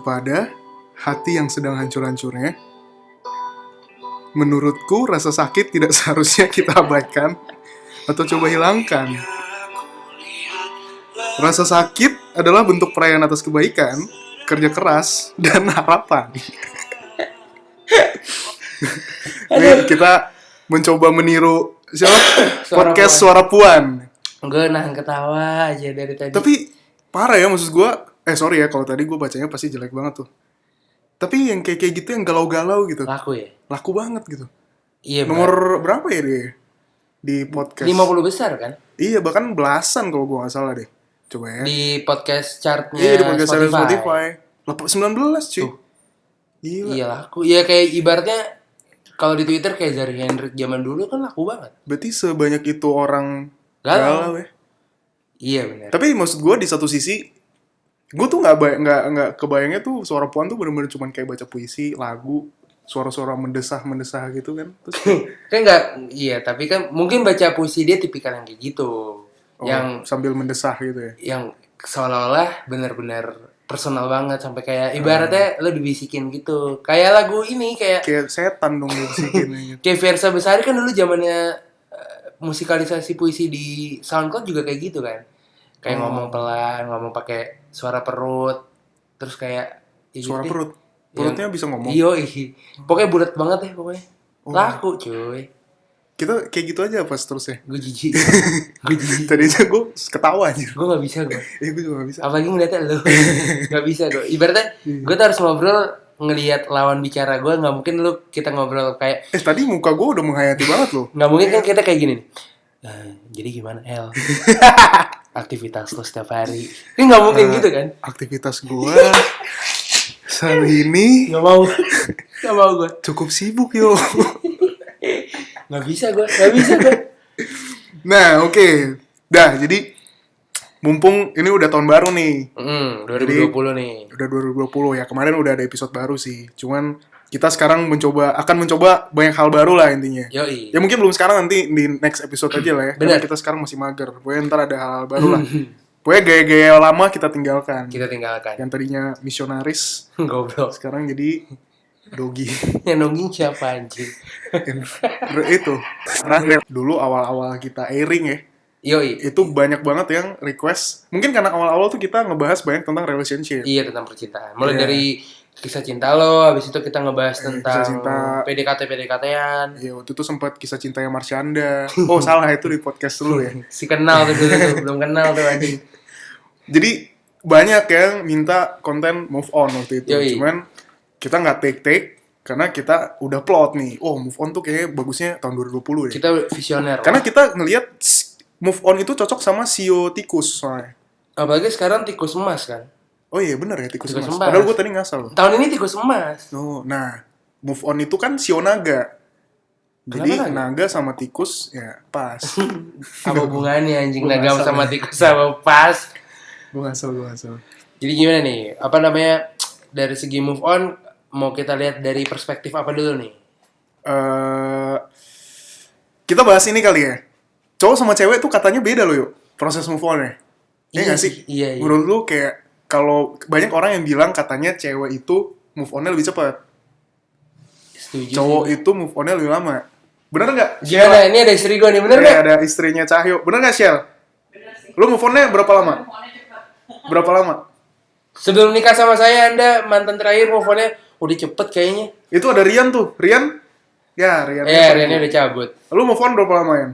kepada hati yang sedang hancur-hancurnya. Menurutku rasa sakit tidak seharusnya kita abaikan atau coba hilangkan. Rasa sakit adalah bentuk perayaan atas kebaikan, kerja keras, dan harapan. Ini kita mencoba meniru podcast Suara Puan. Gue nahan ketawa aja dari tadi. Tapi parah ya, maksud gue. Sorry ya kalau tadi gue bacanya pasti jelek banget tuh. Tapi yang kayak gitu, yang galau-galau gitu. Laku ya? Laku banget gitu. Iya. Nomor berapa ya dia di podcast? 50 besar kan? Iya, bahkan belasan kalau gue gak salah deh. Coba ya. Di podcast chartnya Iya, di podcast Spotify. 19 cuy. Tuh. Gila. Iya laku. Iya kayak ibaratnya kalau di Twitter kayak Zari Hendrik zaman dulu kan laku banget. Berarti sebanyak itu orang galau ya. Iya benar. Tapi maksud gue di satu sisi, gue tuh nggak kebayangnya tuh Suara Puan tuh bener-bener cuman kayak baca puisi, lagu, suara-suara mendesah gitu kan. Terus kan nggak, iya tapi kan mungkin baca puisi dia tipikal yang kayak gitu. Yang sambil mendesah gitu ya. Yang seolah-olah benar-benar personal banget sampai kayak ibaratnya lo dibisikin gitu. Kayak lagu ini kayak setan dong dibisikin gitu. Kayak Versa Besari kan dulu zamannya musikalisasi puisi di SoundCloud juga kayak gitu kan. Kayak ngomong pelan, ngomong pakai suara perut. Terus kayak suara perut. Perutnya bisa ngomong. Iya, pokoknya bulat banget ya pokoknya. Laku cuy. Kita kayak gitu aja pas terusnya. Gue jijik. Tadinya gue ketawa aja. Gue gak bisa gue. Gue juga gak bisa. Apalagi ngeliatnya lo. Gak bisa gue. Ibaratnya gue tuh harus ngobrol ngelihat lawan bicara gue. Gak mungkin lu kita ngobrol kayak tadi muka gue udah menghayati banget loh. Gak mungkin kan kita kayak gini nih. Jadi gimana El? Aktivitas lo setiap hari. Ini gak mungkin gitu kan. Aktivitas gue hari ini Gak mau gue. cukup sibuk yo. Gak bisa gue. Nah oke. Dah jadi mumpung ini udah tahun baru nih. 2020 nih. Udah 2020 ya. Kemarin udah ada episode baru sih. Cuman kita sekarang akan mencoba banyak hal baru lah intinya. Yoi. Ya mungkin belum sekarang, nanti di next episode aja lah ya. Bener. Karena kita sekarang masih mager. Pokoknya ntar ada hal baru lah. Pokoknya gaya-gaya lama kita tinggalkan. Yang tadinya misionaris. Goblok. Sekarang jadi dogi. Yang nongging siapa anjing? Itu. Karena dulu awal-awal kita airing ya. Yoi. Itu banyak banget yang request. Mungkin karena awal-awal tuh kita ngebahas banyak tentang relationship. Iya, tentang percintaan. Mulai dari kisah cinta lo, habis itu kita ngebahas tentang PDKT-PDKT-an. Iya, waktu itu sempat kisah cintanya Marsyanda. Oh, salah, itu di podcast dulu ya. Si kenal tuh dulu, belum kenal tuh anjing. Jadi banyak yang minta konten move on waktu itu. Yoi. Cuman kita nggak take karena kita udah plot nih. Oh, move on tuh kayaknya bagusnya tahun 2020 ya. Kita visioner. Karena kita ngelihat move on itu cocok sama sio tikus soalnya. Apalagi sekarang tikus emas kan. Oh iya benar ya, tikus emas. emas. Padahal gue tadi ngasal. Tahun ini tikus emas. Oh, nah move on itu kan sio naga. Jadi naga sama tikus ya pas. Apa hubungannya anjing naga sama tikus sama pas? Gue ngasal. Jadi gimana nih? Apa namanya, dari segi move on mau kita lihat dari perspektif apa dulu nih? Kita bahas ini kali ya. Cowok sama cewek tuh katanya beda loh yuk proses move on-nya. Iya nggak sih? Iya. Menurut lu kayak kalau banyak orang yang bilang katanya cewek itu move on-nya lebih cepat. Setuju. Cowok itu move on-nya lebih lama. Bener nggak? Gimana? Ini ada istri gue nih, bener nggak? Ada istrinya Cahyo. Bener nggak Shell? Bener sih. Lu move on-nya berapa lama? Berapa lama? Sebelum nikah sama saya, Anda mantan terakhir move on-nya udah cepet kayaknya. Itu ada Rian tuh. Rian? Ya, Rian. Riannya udah cabut. Lu move on berapa lama, Yan?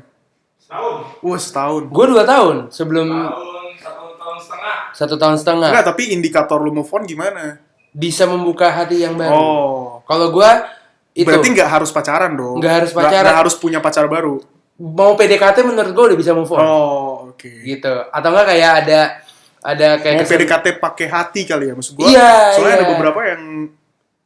Setahun. Setahun. Gue 2 tahun sebelum. 1 tahun setengah. Enggak, tapi indikator lu move on gimana? Bisa membuka hati yang baru. Oh. Kalau gue itu. Berarti nggak harus pacaran dong? Nggak harus pacaran. Nggak harus punya pacar baru? Mau PDKT menurut gue udah bisa move on. Oh, oke. Gitu. Atau enggak kayak ada kayak mau PDKT pakai hati kali ya maksud gue. Iya, soalnya ada beberapa yang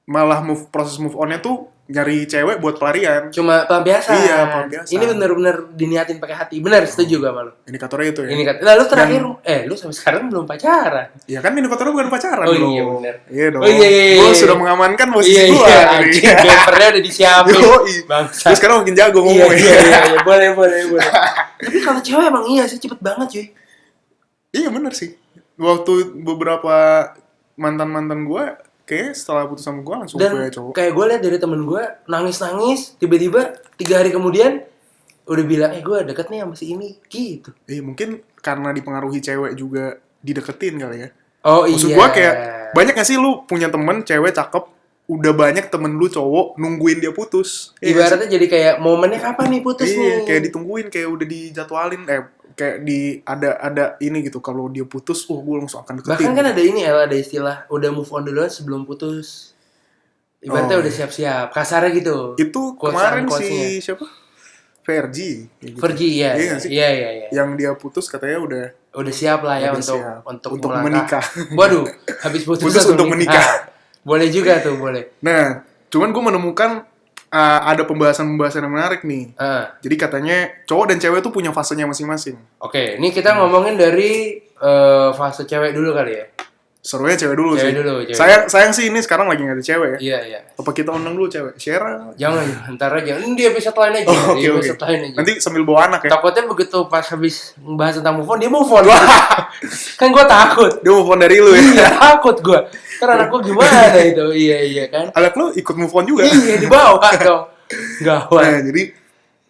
malah proses move on-nya tuh nyari cewek buat pelarian. Cuma pelampiasan. Iya, pelampiasan. Ini bener-bener diniatin pakai hati. Bener, setuju gak sama lu? Indikatornya itu ya. Lalu terakhir, lu sampai sekarang belum pacaran. Iya kan indikatornya bukan pacaran dong. Oh iya bener. Iya dong. Oh iya. Gue sudah mengamankan posisi gue. Iya, anjing. Gamernya udah disiapin. Bangsa. Terus sekarang makin jago ngomongnya. Iya. Boleh. Tapi kalau cewek emang iya sih, cepet banget cuy. Iya bener sih. Waktu beberapa mantan gue kayaknya setelah putus sama gue langsung Dan punya cowok. kayak gue lihat dari temen gue nangis-nangis, tiba-tiba 3 hari kemudian udah bilang, gue deket nih sama si ini, gitu. Mungkin karena dipengaruhi cewek juga dideketin kali ya. Oh Maksud iya. gue kayak banyak gak sih lu punya temen cewek cakep, udah banyak temen lu cowok nungguin dia putus. Iya gak sih? Ibaratnya jadi kayak momennya kapan nih putus Iya, nih? kayak ditungguin, kayak udah dijadwalin, kayak ada ini gitu. Kalau dia putus, gue langsung akan deketin. Bahkan kan ada ini El, ada istilah udah move on duluan sebelum putus. Ibaratnya udah siap-siap, kasarnya gitu. Itu kemarin si siapa? Vergi. Gitu. Vergi, iya. Iya nggak sih? Iya. Yang dia putus katanya udah siap lah ya udah untuk siap. Untuk melangkah. menikah. Waduh, habis putus Putus langsung untuk menikah. Boleh juga tuh, boleh. Nah, cuman gue menemukan ada pembahasan yang menarik nih. Jadi katanya cowok dan cewek tuh punya fasenya masing-masing. Oke, ini kita ngomongin dari fase cewek dulu kali ya. Serunya cewek dulu Cewek sih. dulu. Sayang sih ini sekarang lagi nggak ada cewek ya. Iya. Apa kita undang dulu cewek? Share. Jangan, ntar aja. Ini di episode lain aja. Oke. Episode lain aja. Nanti sambil bawa anak ya. Takutnya begitu pas habis membahas tentang move on, dia move on. Kan gue takut. Dia move on dari lu ya. Iya, takut gue. Karena anak gue gimana itu? Iya kan. Anak lu ikut move on juga. Iya, dibawa dong. Gawat. Nah, jadi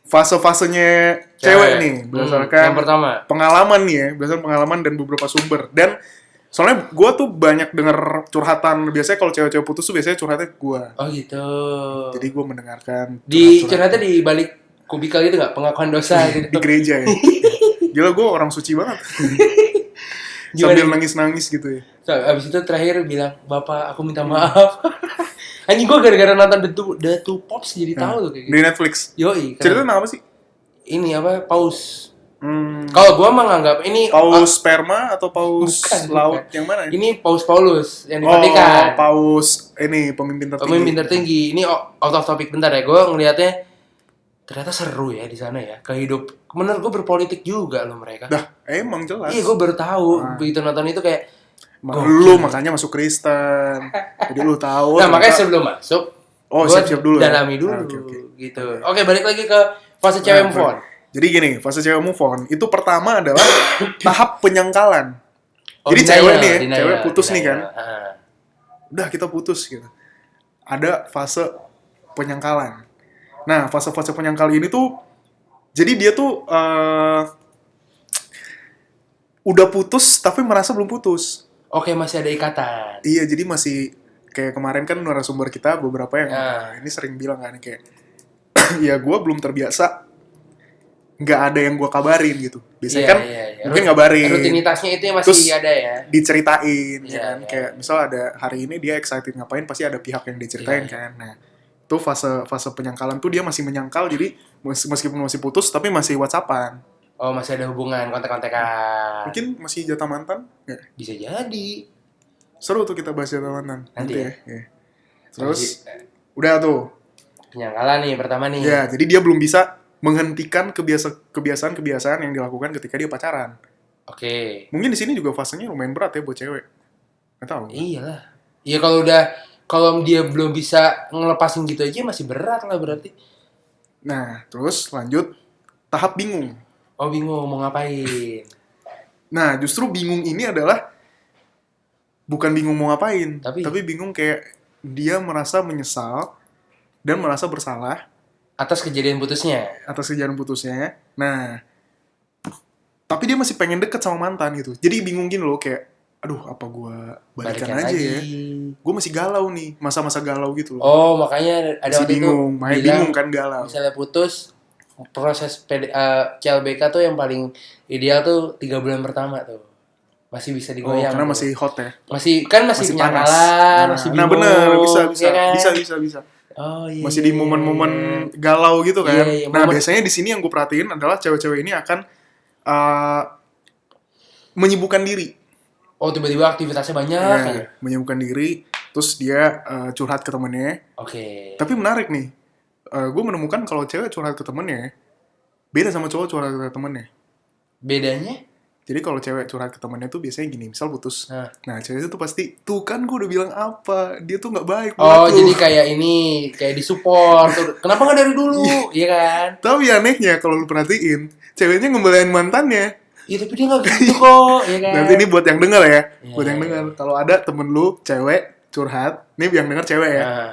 fase-fasenya cewek nih berdasarkan yang pertama pengalaman nih ya, berdasarkan pengalaman dan beberapa sumber. Dan soalnya gue tuh banyak denger curhatan, biasanya kalau cewek-cewek putus tuh biasanya curhatnya gue. Oh gitu. Jadi gue mendengarkan Di curhatnya di balik kubikal gitu nggak, pengakuan dosa gitu. di gereja ya. Gila, gue orang suci banget. Sambil nangis-nangis gitu ya. Abis itu terakhir bilang, Bapak aku minta maaf. Anjing, gue gara-gara nonton The Two Pops jadi tahu tuh kayak gitu. Di Netflix. Yoi. Ceritanya apa sih? Ini apa? Paus. Kalau gue menganggap ini paus sperma atau paus bukan. laut yang mana? Ini Paus Paulus yang di Vatikan. Paus ini pemimpin tertinggi. Pemimpin tertinggi. Ini out of topic bentar ya. Gue ngelihatnya ternyata seru ya di sana ya. Kehidup. Menurut gue berpolitik juga loh mereka. Dah, emang jelas. Iya, gue baru tahu. Begitu nonton itu kayak lu makanya masuk Kristen. Jadi lu tahu. Nah, makanya sebelum masuk, siap-siap dulu. Dalami dulu. Okay. Gitu. Oke, balik lagi ke fase cewek move on. Jadi gini, fase cewek move on itu pertama adalah tahap penyangkalan. Jadi denial, cewek nih ya, denial, cewek putus nih kan. Udah kita putus gitu. Ada fase penyangkalan. Nah, fase-fase penyangkal ini tuh, jadi dia tuh udah putus tapi merasa belum putus. Oke, masih ada ikatan. Iya, jadi masih kayak kemarin kan narasumber kita beberapa yang ini sering bilang kan kayak, ya gue belum terbiasa nggak ada yang gue kabarin gitu. Biasanya kan mungkin ngabarin. Rutinitasnya itu yang masih terus ada ya. Diceritain ya kan. Kayak misal ada hari ini dia excited ngapain, pasti ada pihak yang diceritain kan. Nah, itu fase penyangkalan tuh dia masih menyangkal, jadi meskipun masih putus tapi masih WhatsAppan. Oh, masih ada hubungan, kontak-kontakan. Mungkin masih jatah mantan? Nggak? Bisa jadi. Seru tuh kita bahas jatah mantan. Nanti ya. Terus udah tuh. Penyangkalan nih pertama nih. Ya, jadi dia belum bisa menghentikan kebiasaan-kebiasaan yang dilakukan ketika dia pacaran. Oke. Mungkin di sini juga fasenya lumayan berat ya buat cewek. Nggak tahu. Iyalah. Iya, kalau dia belum bisa ngelepasin gitu aja masih berat lah berarti. Nah, terus lanjut tahap bingung. Oh, bingung mau ngapain. Nah, justru bingung ini adalah bukan bingung mau ngapain, tapi bingung kayak dia merasa menyesal dan merasa bersalah atas kejadian putusnya. Nah, tapi dia masih pengen deket sama mantan gitu. Jadi bingung gini loh, kayak aduh, apa gue balikan aja ya? Gue masih galau nih, masa-masa galau gitu loh. Oh, makanya ada masih bingung, bingung kan, galau. Misalnya putus, proses CLBK tuh yang paling ideal tuh 3 bulan pertama tuh. Masih bisa digoyang. Karena masih hot ya. Masih penyangkalan, masih bingung. Nah, bener, bisa. Ya kan? Bisa. Oh, iya. Masih di momen-momen galau gitu kan. Iya, nah, biasanya di sini yang gue perhatiin adalah cewek-cewek ini akan menyibukkan diri. Oh, tiba-tiba aktivitasnya banyak. Ya, menyibukkan diri, terus dia curhat ke temennya. Oke. Tapi menarik nih, gue menemukan kalau cewek curhat ke temennya beda sama cowok curhat ke temennya. Bedanya? Jadi kalau cewek curhat ke temennya tuh biasanya gini, misal putus. Nah, cewek itu tuh pasti, tuh kan gue udah bilang apa, dia tuh gak baik buat lu. Jadi kayak ini, kayak disupport. Kenapa gak dari dulu? Iya kan? Tapi anehnya kalau lu perhatiin, ceweknya ngembalain mantannya. Iya, tapi dia gak gitu kok, ya kan? Nanti ini buat yang denger ya. Buat yang denger, kalau ada temen lu, cewek, curhat, nih yang denger cewek ya. Nah,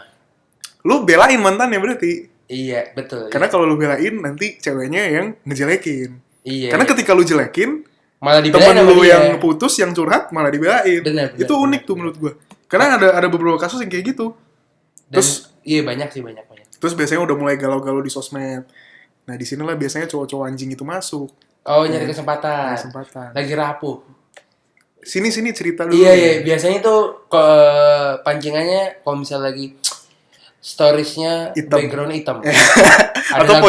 Lu belain mantannya berarti. iya, betul. Karena iya. kalau lu belain nanti ceweknya yang ngejelekin. Iya. Karena iya. ketika lu jelekin, Malah dibelain temen sama lu dia. yang putus yang curhat malah dibelain. Benar, Itu unik tuh menurut gua. Karena ada beberapa kasus yang kayak gitu. Dan, Terus iya banyak sih, banyak. terus biasanya udah mulai galau-galau di sosmed. Nah, di sinilah biasanya cowok-cowok anjing itu masuk. Oh, nyari kesempatan. Kesempatan. Lagi rapuh. Sini cerita dulu. Iya, biasanya tuh pancingannya kalau misalnya lagi storiesnya Hitam. background hitam. Atau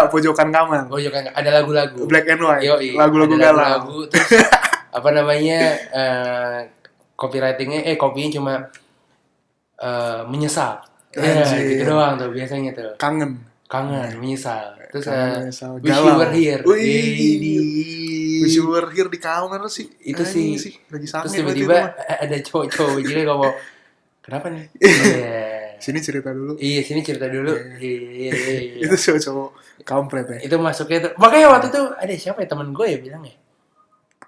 pojokan kamar. Oh, kan ada lagu-lagu. Black and white. Yoi, Lagu-lagu ada galau. lagu-lagu, terus apa namanya copywritingnya kopinya cuma menyesal. Ya, Anjir. gitu doang tuh biasanya tuh. Kangen, Menyesal. Terus menyesal. wish you were here. Wish you were here di kamar sih. Itu Anjing sih. lagi Terus sange tiba-tiba ada cowok-cowok jadi ngomong, kenapa nih? Iya. Sini cerita dulu. Iya, sini cerita dulu. Iya. Itu cowok kampret ya. Itu masuknya tuh. Makanya waktu itu ada siapa ya temen gue ya bilang ya.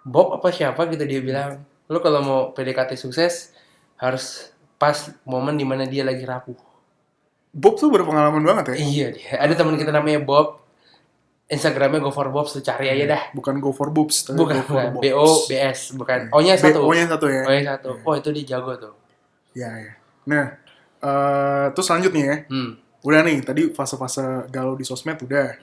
Bob apa siapa gitu dia bilang, lu kalau mau PDKT sukses harus pas momen dimana dia lagi rapuh. Bob tuh berpengalaman banget ya. Iya dia. Ada teman kita namanya Bob. Instagramnya Go for Bobs tuh cari aja dah. Bukan go for boobs, tapi Bukan, go for bukan. bobs. BOBS bukan. O-nya satu. O-nya satu ya. O-nya satu. Oh itu dia jago tuh. Ya. Nah, terus selanjutnya ya. Udah nih, tadi fase-fase galau di sosmed udah.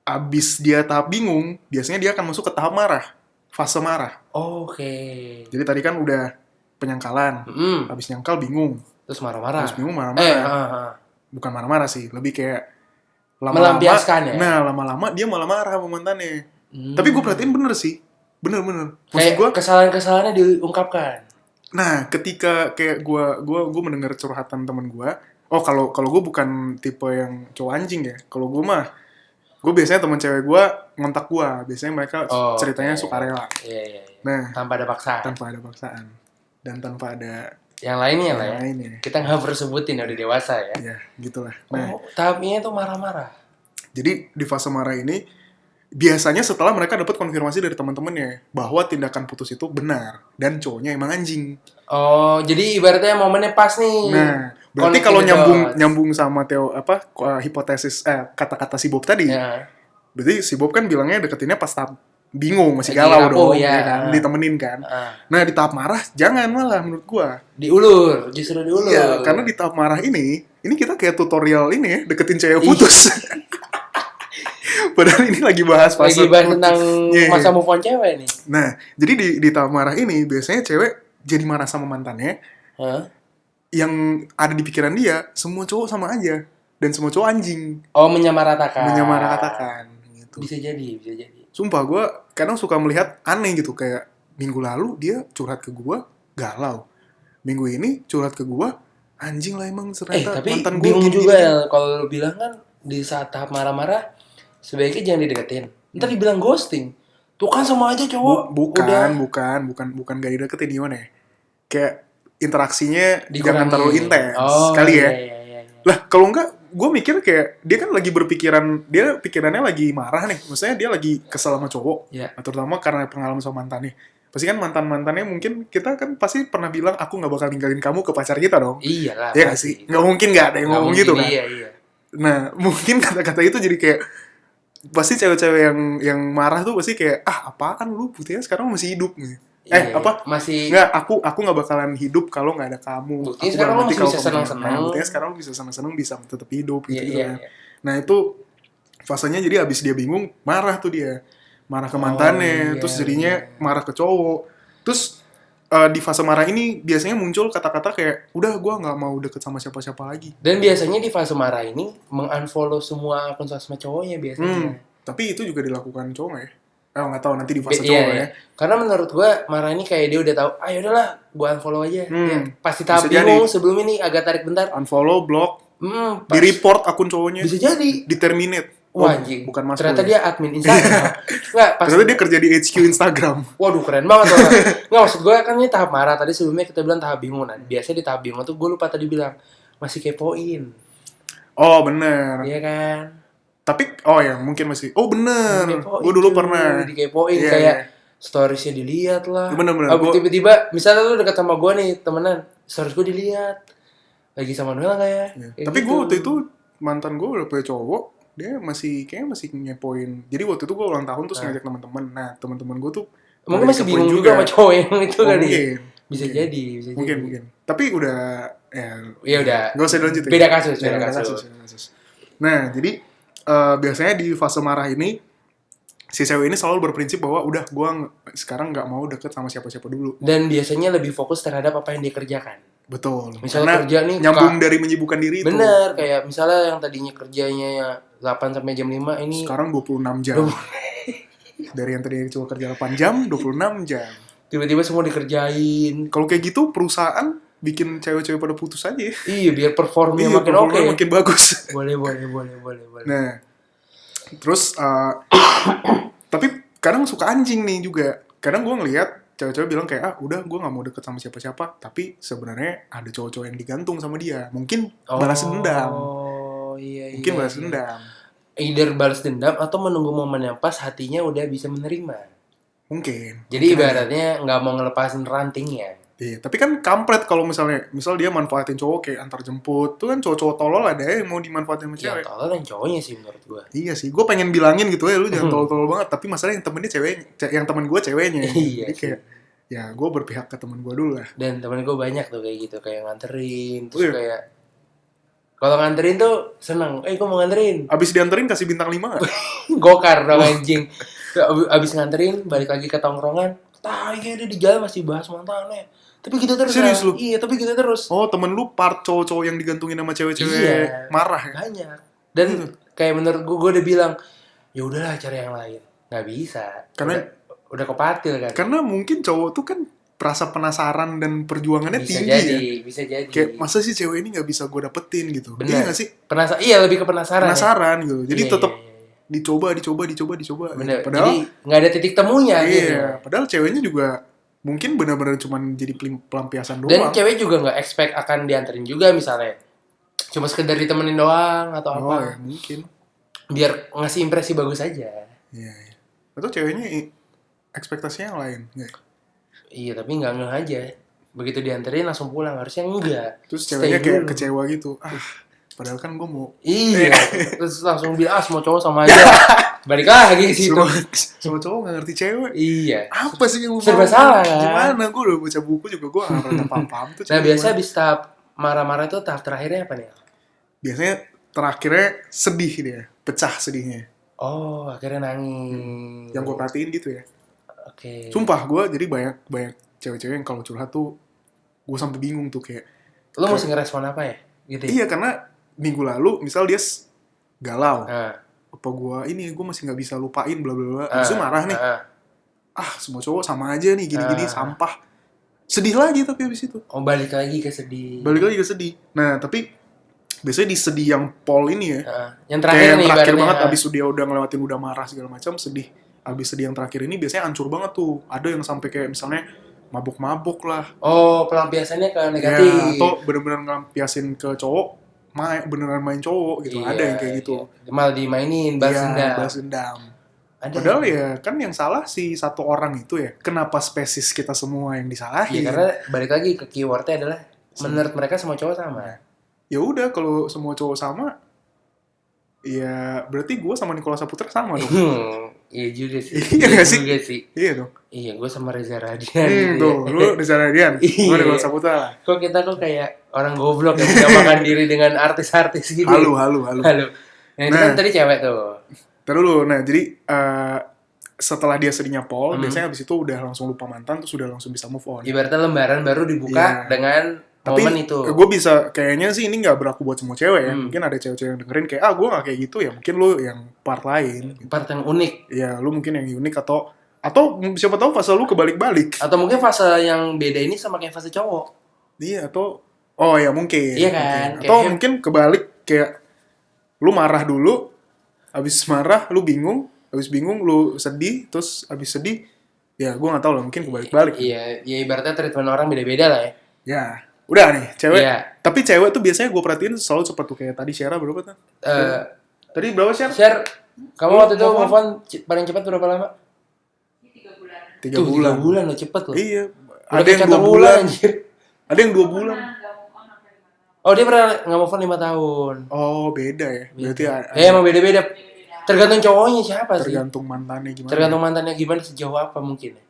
Abis dia tahap bingung, biasanya dia akan masuk ke tahap marah. Fase marah. Oke. Jadi tadi kan udah penyangkalan. Abis nyangkal bingung. Terus marah-marah. Abis bingung marah-marah. Bukan marah-marah sih, lebih kayak lama-lama. Melampiaskan ya? Nah, lama-lama dia malah marah sama mantannya. Tapi gue perhatiin bener sih. Bener. Maksud Kayak gue, kesalahan-kesalahannya diungkapkan. nah, ketika kayak gue mendengar curhatan temen gue, kalau gue bukan tipe yang cowok anjing ya. Kalau gue mah, gue biasanya temen cewek gue ngontak gue. Biasanya mereka ceritanya sukarela. Iya. Nah, Tanpa ada paksaan. Dan tanpa ada yang lainnya lah ya. lainnya. Kita nggak perlu sebutin udah dewasa ya. Ya, gitulah. Nah, tahapnya itu marah-marah. jadi di fase marah ini biasanya setelah mereka dapat konfirmasi dari teman-temannya bahwa tindakan putus itu benar dan cowoknya emang anjing. Oh, jadi ibaratnya momennya pas nih. Nah, berarti kalau nyambung sama hipotesis kata-kata si Bob tadi. Ya. Berarti si Bob kan bilangnya deketinnya pas tahap bingung, masih galau dong, ya kan? Ditemenin kan. Nah, di tahap marah jangan malah menurut gua. Justru diulur. Iya, karena di tahap marah ini kita kayak tutorial ini ya, deketin cewek putus. Padahal ini lagi bahas tentang masa move on cewek nih. Nah, jadi di tahap marah ini biasanya cewek jadi marah sama mantannya. Yang ada di pikiran dia, semua cowok sama aja dan semua cowok anjing. Oh, menyamaratakan gitu. Bisa jadi. Sumpah gue kadang suka melihat aneh gitu, kayak minggu lalu dia curhat ke gue galau, minggu ini curhat ke gue anjing lah emang ternyata tapi mantan gue bingung gini, juga ya kalau lu bilang kan di saat tahap marah-marah sebaiknya jangan dideketin. Ntar dibilang ghosting. Tuh kan sama aja cowok. Bukan gak dideketin, gimana ya? Kayak interaksinya dikurangi. Jangan terlalu intens kali ya. Iya. Lah kalau enggak, gue mikir kayak dia kan lagi pikirannya lagi marah nih. Maksudnya dia lagi kesel sama cowok. Terutama karena pengalaman sama mantannya. Pasti kan mantannya mungkin kita kan pasti pernah bilang aku nggak bakal ninggalin kamu ke pacar kita dong. Iyalah. Iya nggak sih? Nggak mungkin nggak ada yang ngomong gitu kan. Iya. Nah mungkin kata-kata itu jadi kayak pasti cewek-cewek yang marah tuh pasti kayak apaan lu buktinya sekarang masih hidup nih. Masih nggak, aku nggak bakalan hidup kalau nggak ada kamu. Buktinya sekarang lu masih bisa senang-senang. Buktinya sekarang lu bisa senang-senang, bisa tetap hidup gitu kan. Nah itu fasenya jadi abis dia bingung marah tuh dia, marah ke mantannya, terus jadinya marah ke cowok. Terus di fase marah ini biasanya muncul kata-kata kayak udah gue nggak mau deket sama siapa-siapa lagi. Dan biasanya di fase marah ini mengunfollow semua akun sosmed cowoknya biasanya. Tapi itu juga dilakukan cowok nggak ya? Nggak tahu nanti di fase cowok ya. Karena menurut gue marah ini kayak dia udah tahu, yaudahlah gue unfollow aja. Pasti tahap bingung sebelum ini agak tarik bentar. Unfollow, block, di report akun cowoknya. Bisa jadi. Di terminate. Wah anjing, bukan mas. ternyata dia admin Instagram. Ternyata dia kerja di HQ Instagram. Waduh keren banget orang. Nggak, maksud gue kan ini tahap marah. Tadi sebelumnya kita bilang tahap bingung. Nah, biasanya di tahap bingung tuh gue lupa tadi bilang masih kepoin. Oh bener. Iya kan. Tapi mungkin masih. Oh bener. Gue dulu pernah dikepoin kayak storiesnya dilihat lah. Bener. Tiba-tiba misalnya lu dekat sama gue nih temenan, stories gue dilihat lagi sama Noel nggak ya? Tapi gue waktu itu mantan gue udah punya cowok, dia kayaknya masih ngepoin. Jadi waktu itu gue ulang tahun terus ngajak teman-teman. Nah teman-teman gue tuh mungkin masih bingung juga sama cowok yang itu kali. Mungkin. Bisa jadi. Mungkin. Tapi udah ya udah. Gak usah dilanjutin. Beda kasus. Nah jadi biasanya di fase marah ini si cewek ini selalu berprinsip bahwa udah gue sekarang nggak mau deket sama siapa-siapa dulu. Dan biasanya lebih fokus terhadap apa yang dia kerjakan. Betul. Misalnya kerja nih nyambung dari menyibukkan diri itu. Bener, kayak misalnya yang tadinya kerjanya ya 8 sampai jam 5 ini sekarang 26 jam. Dari yang tadinya cuma kerja 8 jam, 26 jam. Tiba-tiba semua dikerjain. Kalau kayak gitu perusahaan bikin cewek-cewek pada putus aja. Iya, biar performnya makin oke. Makin bagus. Boleh. Nah, terus tapi kadang suka anjing nih juga. Kadang gue ngelihat cewek-cewek bilang kayak udah gue nggak mau deket sama siapa-siapa, tapi sebenarnya ada cowok-cowok yang digantung sama dia, mungkin balas dendam. Mungkin balas dendam. Either balas dendam atau menunggu momen yang pas hatinya udah bisa menerima. Mungkin. Jadi ibaratnya nggak mau ngelepasin rantingnya. Iya, tapi kan kampret kalau misal dia manfaatin cowok kayak antar jemput, tuh kan cowok-cowok tolol ada yang mau dimanfaatin sama cewek. Ya tolol yang cowoknya sih menurut gue. Iya sih, gue pengen bilangin gitu lu jangan tolol-tolol banget, tapi masalahnya yang temen gue ceweknya. Iya. Jadi kayak ya gue berpihak ke temen gue dulu lah. Dan temen gue banyak tuh kayak gitu, kayak nganterin, terus kayak kalau nganterin tuh seneng, gue mau nganterin. Abis dianterin kasih bintang 5 gak? Gokar dong anjing. Abis nganterin balik lagi ke tongkrongan, iya dia di jalan masih bahas mantannya. Tapi gitu terus. Serius lu? Iya, tapi gitu terus. Oh, temen lu part cowok-cowok yang digantungin sama cewek-cewek marah ya? Banyak. Dan kayak menurut gue udah bilang, ya udahlah cari yang lain. Nggak bisa. Karena udah kepatil kan. Karena mungkin cowok tuh kan rasa penasaran dan perjuangannya tinggi ya. Bisa jadi. Kayak masa sih cewek ini nggak bisa gue dapetin gitu. Bener. Iya nggak sih? Iya, lebih ke penasaran. Penasaran gitu. Jadi tetap dicoba. Bener. Padahal jadi nggak ada titik temunya. Iya. Gitu. Padahal ceweknya juga mungkin benar-benar cuman jadi pelampiasan doang. Dan cewek juga nggak expect akan dianterin juga misalnya. Cuma sekedar ditemenin doang atau apa. Oh ya mungkin. Biar ngasih impresi bagus aja. Iya. Atau ceweknya ekspektasinya yang lain. Nggak? Iya tapi nggak ngeh aja. Begitu dianterin langsung pulang. Harusnya enggak. Terus ceweknya kayak kecewa gitu. Padahal kan gue mau. Iya. Terus langsung bilang semua cowok sama aja. Balik lagi sih itu. Semua cowok gak ngerti cewek. Iya. Apa sih yang lu serba salah kan? Gimana? Gue udah baca buku juga gue gak pernah paham tuh. Nah biasa habis tahap marah-marah itu tahap terakhirnya apa nih? Biasanya terakhirnya sedih dia. Pecah sedihnya. Oh akhirnya nangis. Yang gue perhatiin gitu ya. Oke. Sumpah gue jadi banyak cewek-cewek yang kalau curhat tuh gue sampai bingung tuh kayak. Lo mesti ngerespon apa ya? Gitu ya? Iya karena minggu lalu misal dia galau. Apa gue masih nggak bisa lupain bla bla bla. Abis itu marah nih. Semua cowok sama aja nih gini-gini sampah. Sedih lagi tapi abis itu. Oh balik lagi ke sedih. Nah tapi biasanya di sedih yang pol ini ya. Yang terakhir nih. Terakhir banget abis dia udah ngelewatin udah marah segala macam sedih. Abis sedih yang terakhir ini biasanya hancur banget tuh. Ada yang sampai kayak misalnya mabuk-mabuk lah. Oh pelampiasannya ke negatif. Ya, atau bener-bener ngelampiasin ke cowok. Beneran main cowok gitu. Iya, ada yang kayak gitu. Malah dimainin, balas dendam. Padahal ya kan yang salah si satu orang itu ya. Kenapa spesies kita semua yang disalahin? Iya karena balik lagi ke keywordnya adalah menurut mereka semua cowok sama. Ya udah kalau semua cowok sama, ya berarti gue sama Nicholas Saputra sama dong. Iya juga sih. Iya gak sih? Iya dong. Iya gue sama Reza Radian. Tuh, lu Reza Radian. Gue Nicholas Saputra lah. Kok kita kayak orang goblok yang menyamakan diri dengan artis-artis gitu. Halo. Nah itu kan tadi cewek tuh. Terus dulu, nah jadi setelah dia sedihnya Paul, biasanya abis itu udah langsung lupa mantan, terus udah langsung bisa move on. Ibaratnya lembaran baru dibuka dengan momen itu. Tapi gue bisa, kayaknya sih ini gak berlaku buat semua cewek ya. Mungkin ada cewek-cewek yang dengerin kayak, gue gak kayak gitu ya. Mungkin lu yang part lain. Part yang unik. Iya, lu mungkin yang unik atau siapa tahu fase lu kebalik-balik. Atau mungkin fase yang beda ini sama kayak fase cowok. Iya, atau, oh ya mungkin. Iya kan. Mungkin. Atau mungkin kebalik kayak, lu marah dulu, abis marah lu bingung, abis bingung lu sedih, terus abis sedih, ya gue gak tahu lah, mungkin kebalik-balik. Iya, ya ibaratnya treatment orang beda-beda lah ya. Ya. Udah nih, cewek. Iya. Tapi cewek tuh biasanya gue perhatiin selalu cepet tuh. Kayak tadi Syara berapa tuh? Tadi berapa Syara? Kamu waktu itu move on paling cepat berapa lama? 3 bulan. 3 bulan loh, cepet loh. Iya. Ada yang 2 bulan anjir. Ada yang 2 bulan. Oh, dia pernah nggak move on 5 tahun. Oh, beda ya. Berarti Emang beda-beda. Tergantung cowoknya siapa sih. tergantung mantannya gimana. Tergantung mantannya gimana, sejauh apa mungkin ya.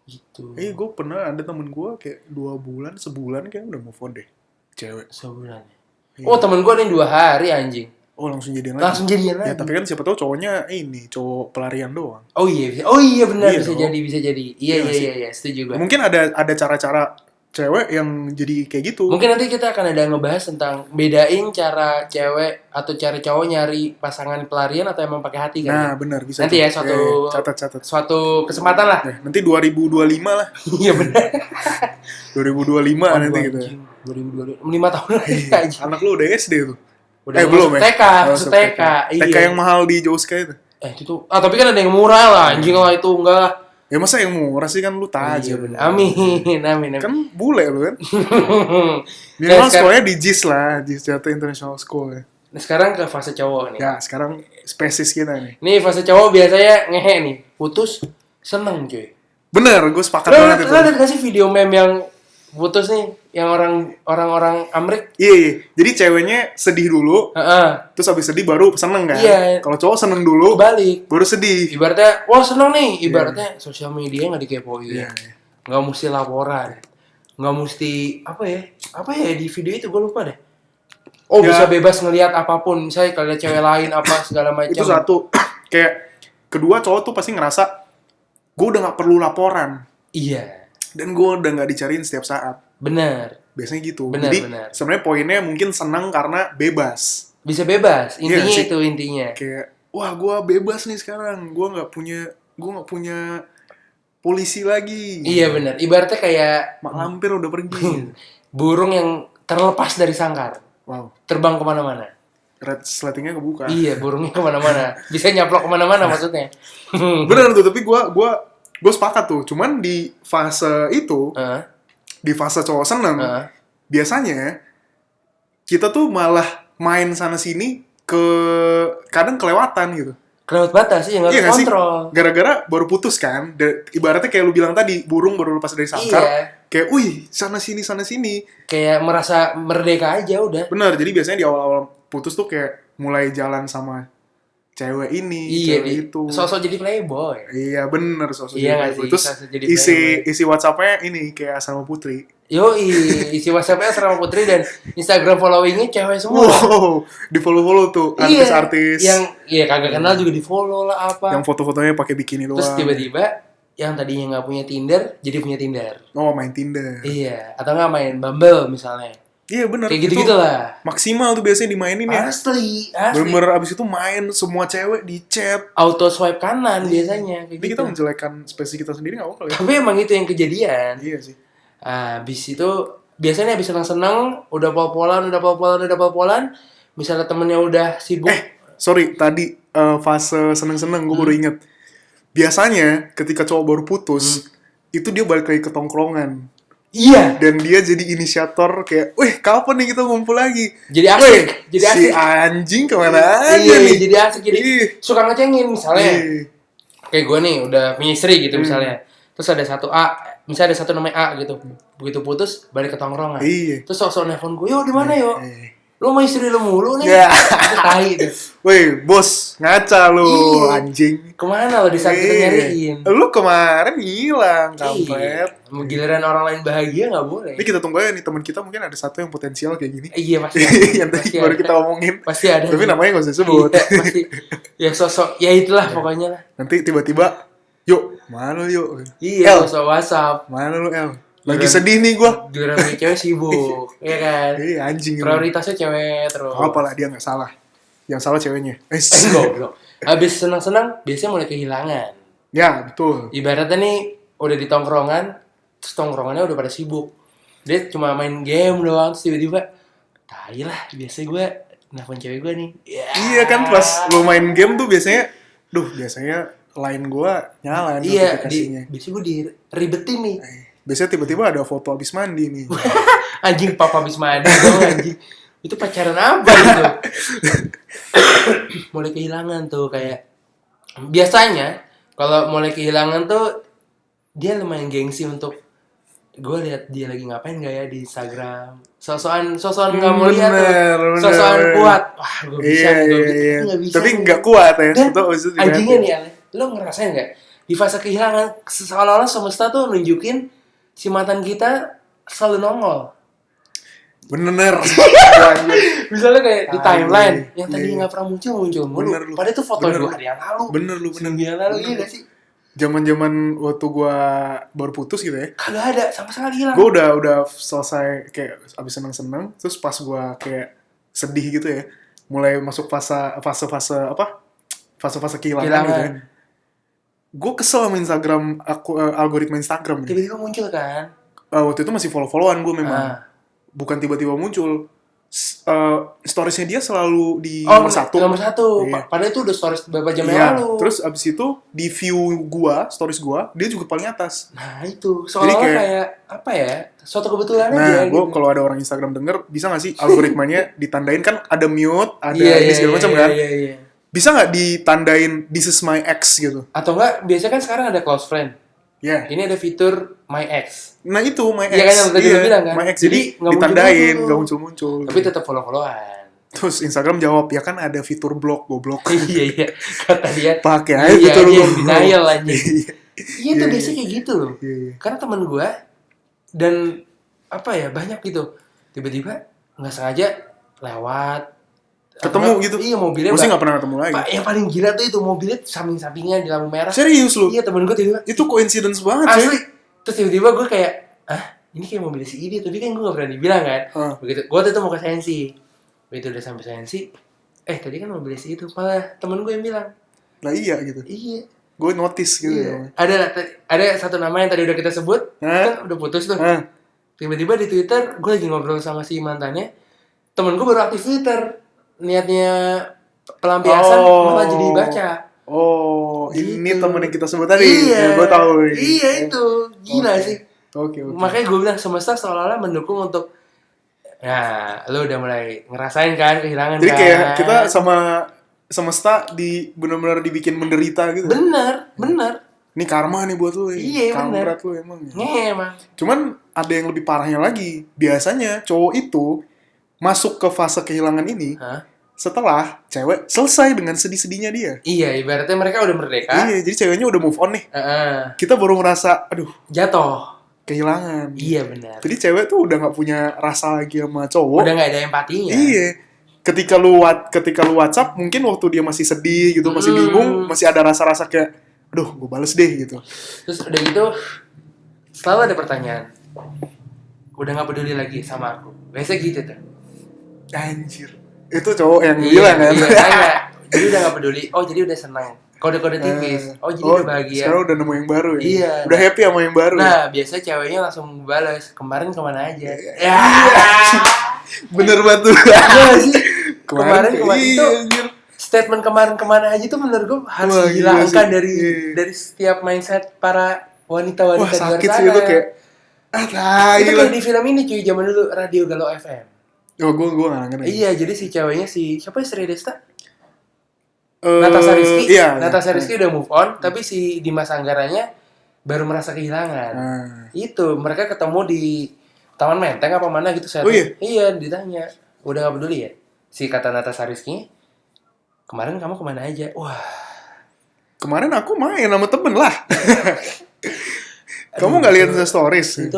Gitu. Gue pernah ada temen gue kayak 2 bulan, sebulan kayak udah move on deh. Cewek. Sebulan ya. Iya. Oh, temen gue ada yang 2 hari anjing. Oh, langsung jadian lagi. Langsung jadian Ya, lagi. tapi kan siapa tahu cowoknya cowok pelarian doang. Oh iya benar, Iya bisa dong. jadi. Iya, setuju gue. Mungkin ada cara-cara cewek yang jadi kayak gitu. Mungkin nanti kita akan ada ngebahas tentang bedain cara cewek atau cara cowok nyari pasangan pelarian atau emang pakai hati kan. Nah, benar bisa. Nanti tuh. ya suatu catat. suatu kesempatan lah. Nanti 2025 lah. Iya benar. 2025 nanti gitu. 2025 5 tahun lagi anjing. Anak lu udah SD tuh. Udah Belum ya? TK, Masuk TK. Iya. TK yang mahal di Joska itu. Itu tuh. Tapi kan ada yang murah lah, anjing lah itu enggak lah. Ya masa yang murah sih kan lu Iya tajir. benar. Amin. Kan bule lu kan. Nah, Minimal sekolahnya di JIS lah, JIS Jatah International School ya. Nah, sekarang ke fase cowok nih. Ya, sekarang spesies kita nih. Nih fase cowok biasanya ngehe nih, putus seneng cuy. Bener, gue sepakat Lo banget itu. ada nggak sih video meme yang putus nih, yang orang-orang Amrik? Iya. Jadi ceweknya sedih dulu, Heeh. terus habis sedih baru seneng kan. Iya. Kalau cowok seneng dulu, Balik. baru sedih. Ibaratnya, wah seneng nih. Ibaratnya sosial media nggak dikepoin. Iya. Nggak mesti laporan. Nggak mesti apa ya di video itu gue lupa deh. Oh Ya. bisa bebas ngelihat apapun. Misalnya kalau ada cewek lain apa segala macam. Itu satu. Kayak kedua cowok tuh pasti ngerasa gue udah nggak perlu laporan Iya. dan gue udah nggak dicariin setiap saat. Bener. Biasanya gitu. Benar, Jadi benar. sebenarnya poinnya mungkin senang karena bebas. Bisa bebas. Intinya Iya sih. itu intinya. Kayak wah gue bebas nih sekarang. Gue nggak punya polisi lagi. Iya benar. Ibaratnya kayak Mak lampir udah pergi. burung yang terlepas dari sangkar, Wow. terbang kemana-mana. Red slatingnya kebuka. Iya, burungnya kemana-mana. Bisa nyaplok kemana-mana maksudnya. Bener tuh, tapi gue sepakat tuh. Cuman di fase itu, Heeh. di fase cowok seneng, Heeh. biasanya kita tuh malah main sana sini kadang kelewatan gitu. Kelewat batas sih, yang Iya nggak nggak sih? kontrol. Gara-gara baru putus kan. Ibaratnya kayak lu bilang tadi, burung baru lepas dari sangkar. Iya. Kayak, wih, sana sini. Kayak merasa merdeka aja udah. Bener, jadi biasanya di awal-awal putus tuh kayak mulai jalan sama cewek ini, Iya, cewek itu. sosok jadi playboy. Iya bener, sosok Iya nggak jadi sih? terus Sosok jadi isi WhatsApp-nya ini kayak asrama putri. Yoi, isi WhatsApp-nya Asrama Putri dan Instagram followingnya cewek semua. Wow, di follow tuh artis-artis Yang kagak kenal juga di follow lah apa. yang foto-fotonya pakai bikini doang. Terus tiba-tiba yang tadinya nggak punya Tinder jadi punya Tinder. Oh, main Tinder. Iya, atau nggak main Bumble misalnya. Iya bener. Kayak gitu-gitu Itu lah. maksimal tuh biasanya dimainin ya. Asli. Bener-bener abis itu main semua cewek di chat. Auto swipe kanan biasanya kayak Jadi gitu. kita menjelekan spesies kita sendiri gak apa-apa ya. Tapi emang itu yang kejadian. Iya sih. Habis itu biasanya habis senang-senang, udah pol-polan, misalnya temennya udah sibuk. Sorry, tadi fase seneng-seneng gue baru inget. Biasanya ketika cowok baru putus, itu dia balik lagi ke tongkrongan. Iya. Dan dia jadi inisiator kayak, wih kapan nih kita ngumpul lagi? Jadi asik, Weh, jadi si asik. anjing kemana aja Iya, nih? jadi asik, jadi Ih. suka ngecengin misalnya. Ih. Kayak gue nih udah punya istri gitu misalnya. Terus ada satu A, misalnya ada satu namanya A gitu. Begitu putus balik ke tongkrongan. Iya. Terus sok-sok nelfon gue, "Yo, di mana yo? Eh. Lu sama istri lu mulu nih." Ya. Tai tuh. Weh, bos, ngaca lu, Iya. anjing. Kemana lo di saat kita Iya. nyariin? Lu kemarin hilang, kampret. Iya. Giliran orang lain bahagia nggak boleh. Ini kita tunggu aja nih, teman kita mungkin ada satu yang potensial kayak gini. Iya pasti. Yang tadi Pasti baru ada. kita omongin. Pasti ada. Tapi sih. namanya gak usah sebut. Iya, pasti. Ya sosok, ya itulah pokoknya lah. Nanti tiba-tiba, yuk, mana lu yuk? Iya, El, sosok WhatsApp. mana lu El? Lagi Giliran- sedih nih gua. Giliran punya cewek sibuk, ya kan? Iya anjing. Prioritasnya cewek terus. Apalah dia nggak salah. Yang salah ceweknya. Goblok. Habis senang-senang, biasanya mulai kehilangan. Ya betul. Ibaratnya nih, udah di tongkrongan, terus tongkrongannya udah pada sibuk. Dia cuma main game doang, terus tiba-tiba, tai lah, biasanya gue nelfon cewek gue nih. Ya. Iya kan pas lu main game tuh biasanya line gua nyala nih Iya, notifikasinya. biasanya gue diribetin nih. Biasanya tiba-tiba ada foto abis mandi nih. Anjing papa habis mandi dong anjing. Itu pacaran apa itu? Mulai kehilangan tuh kayak biasanya kalau mulai kehilangan tuh dia lumayan gengsi untuk gue lihat dia lagi ngapain gak ya di Instagram, sosokan nggak mau lihat tuh, sosokan kuat, wah gue bisa nih, gue iya. nggak bisa, tapi nggak kuat ya. Dan anjingnya nih Ale, lo ngerasain nggak di fase kehilangan seolah-olah semesta tuh nunjukin si mantan kita selalu nongol. Bener. Misalnya kayak di timeline yang tadi nggak pernah muncul mulu, padahal itu foto 2 hari yang lalu, bener lu yang lalu, iya gak sih? Zaman waktu gue baru putus gitu ya, kagak ada sama sekali, hilang. Gue udah selesai kayak abis seneng, terus pas gue kayak sedih gitu ya, mulai masuk fase kehilangan gitu ya. Gue kesel sama Instagram, algoritma Instagram. Tiba-tiba muncul kan? Waktu itu masih follow-followan gue memang, bukan tiba-tiba muncul. Storiesnya dia selalu di nomor 1. Iya. Padahal itu udah stories beberapa jam yang lalu. Terus abis itu di view gua, stories gua, dia juga paling atas. Nah itu, soalnya kayak apa ya, suatu kebetulan aja. Nah, gua kalau ada orang Instagram denger, bisa nggak sih algoritmanya ditandain, kan ada mute, ada ini segala macam kan? Iya. Bisa nggak ditandain this is my ex gitu? Atau nggak? Biasanya kan sekarang ada close friend. Yeah. Ini ada fitur my ex. Nah itu my ex. Iya kan yang tadi gue bilang kan. My ex, jadi ditandain, nggak muncul. Tapi tetap follow-followan. Terus Instagram jawab, ya kan ada fitur blok, goblok. Iya. Kata dia. Pakai aja fitur blok. Denial aja. Iya tuh biasanya kayak gitu loh. Karena teman gue dan apa ya, banyak gitu. Tiba-tiba nggak sengaja lewat. Ketemu gitu. Iya, mobilnya. Gue sih nggak pernah ketemu lagi. Yang paling gila tuh itu mobilnya samping-sampingnya di lampu merah. Serius lu? Iya, temen gue tiba-tiba. Itu coincidence banget asli. Sih. Terus tiba-tiba gue kayak, ini kayak mobil si Idi, tapi kan gue gak berani bilang kan. Begitu, gue tuh mau ke Sensi. Begitu udah sampai Sensi, tadi kan mobil si itu, malah temen gue yang bilang. Lah iya gitu. Iya. Gue notice gitu. Iya. Ada satu nama yang tadi udah kita sebut, kan udah putus tuh. Tiba-tiba di Twitter, gue lagi ngobrol sama si mantannya, temen gue baru aktif Twitter. Niatnya pelampiasan malah jadi baca. Gitu. Ini temen yang kita sebut tadi. Iya. Gue tahu. Iya itu, gila sih. Oke. Makanya gue bilang semesta seolah-olah mendukung untuk, ya lo udah mulai ngerasain kan kehilangan. Jadi kayak kita sama semesta benar-benar dibikin menderita gitu. Bener. Ini karma nih buat lu. Iya bener. Kampret lu emang. Emang. Cuman ada yang lebih parahnya lagi. Biasanya cowok itu masuk ke fase kehilangan ini setelah cewek selesai dengan sedih-sedihnya dia. Iya, ibaratnya mereka udah merdeka. Iya, jadi ceweknya udah move on nih. Kita baru ngerasa, aduh, jatuh, kehilangan. Iya benar. Jadi cewek tuh udah nggak punya rasa lagi sama cowok. Udah nggak ada empatinya. Iya. Ketika lu WhatsApp, mungkin waktu dia masih sedih gitu, masih bingung, masih ada rasa-rasa kayak, aduh, gue bales deh gitu. Terus udah gitu, selalu ada pertanyaan. Udah nggak peduli lagi sama aku. Biasanya gitu tuh. Anjir. Itu cowok yang bilang kan? Iya, jadi udah gak peduli. Oh, jadi udah senang. Kode-kode tipis. Oh, jadi udah bahagia. Sekarang udah nemu yang baru ya? Iya. Udah happy sama yang baru. Nah, biasanya ceweknya langsung balas. Kemarin kemana aja? Ya. Bener banget tuh. Iya sih. Kemarin itu statement kemarin aja tuh menurut gue harus dihilangkan dari setiap mindset para wanita-wanita di luar sana. Wah, sakit sih itu kayak itu kayak di film ini cuy, zaman dulu Radio Galuh FM. Oh, gue gak ngerti. Iya, jadi si ceweknya siapa ya, Sri Desta? Natasha Rizky. Iya, Natasha Rizky udah move on, tapi si Dimas Anggaranya baru merasa kehilangan. Itu, mereka ketemu di Taman Menteng apa mana gitu saya. Iya, ditanya. Udah gak peduli ya? Si kata Natasha Rizky, kemarin kamu kemana aja? Wah. Kemarin aku main sama temen lah. Kamu gak lihat stories?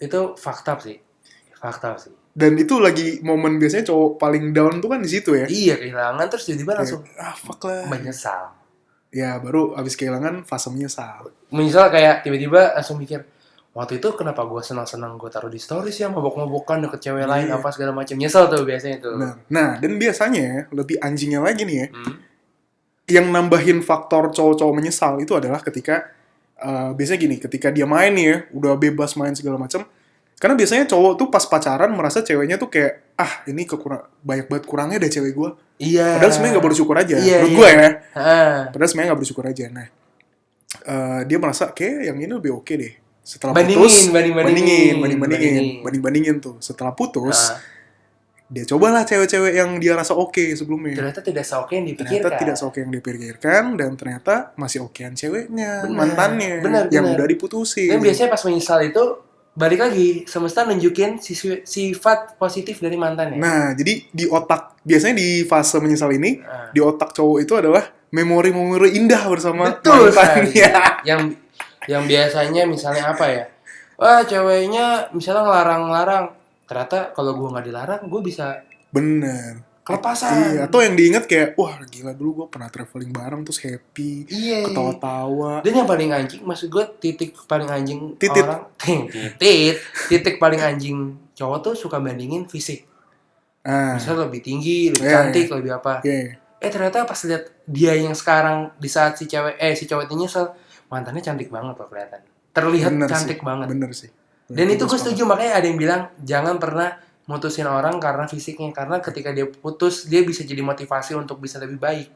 Itu fakta sih. Dan itu lagi momen biasanya cowok paling down tuh kan di situ ya. Iya, kehilangan terus tiba-tiba langsung fuck lah. Menyesal. Ya, baru abis kehilangan fase menyesal. Menyesal kayak tiba-tiba langsung mikir, waktu itu kenapa gue senang-senang gue taruh di stories ya, mabok-mabokan deket cewek lain apa segala macam. Nyesel tuh biasanya tuh. Nah, dan biasanya lebih anjingnya lagi nih ya. Yang nambahin faktor cowok-cowok menyesal itu adalah ketika biasanya gini, ketika dia main nih ya, udah bebas main segala macam. Karena biasanya cowok tuh pas pacaran merasa ceweknya tuh kayak, ini banyak banget kurangnya deh cewek gue. Iya. Padahal sebenarnya nggak bersyukur aja. Menurut gue ya. Padahal sebenarnya nggak bersyukur aja. Nah, dia merasa kayak yang ini lebih oke deh. Setelah putus, bandingin tuh. Setelah putus, dia cobalah cewek-cewek yang dia rasa oke sebelumnya. Ternyata tidak seoke yang dipikirkan. Dan ternyata masih okean ceweknya, mantannya, yang udah diputusin. Dan biasanya pas menyesal itu balik lagi semesta nunjukin sifat positif dari mantannya. Nah, jadi di otak biasanya di fase menyesal ini, di otak cowok itu adalah memori-memori indah bersama mantannya. Yang biasanya misalnya apa ya? Wah, ceweknya misalnya ngelarang-larang. Ternyata kalau gue nggak dilarang, gue bisa bener kelepasan. Iya, atau yang diingat kayak, wah gila dulu gue pernah traveling bareng terus happy, ketawa-tawa. Dan yang paling anjing, maksud gue titik paling anjing orang, titik paling anjing cowok tuh suka bandingin fisik. Misalnya lebih tinggi, lebih cantik, lebih apa. Ternyata pas lihat dia yang sekarang di saat si cowok itu nyesel, mantannya cantik banget loh kelihatan. Terlihat bener cantik sih, banget. Bener sih. Dan itu gue setuju, makanya ada yang bilang jangan pernah mutusin orang karena fisiknya, karena ketika dia putus dia bisa jadi motivasi untuk bisa lebih baik.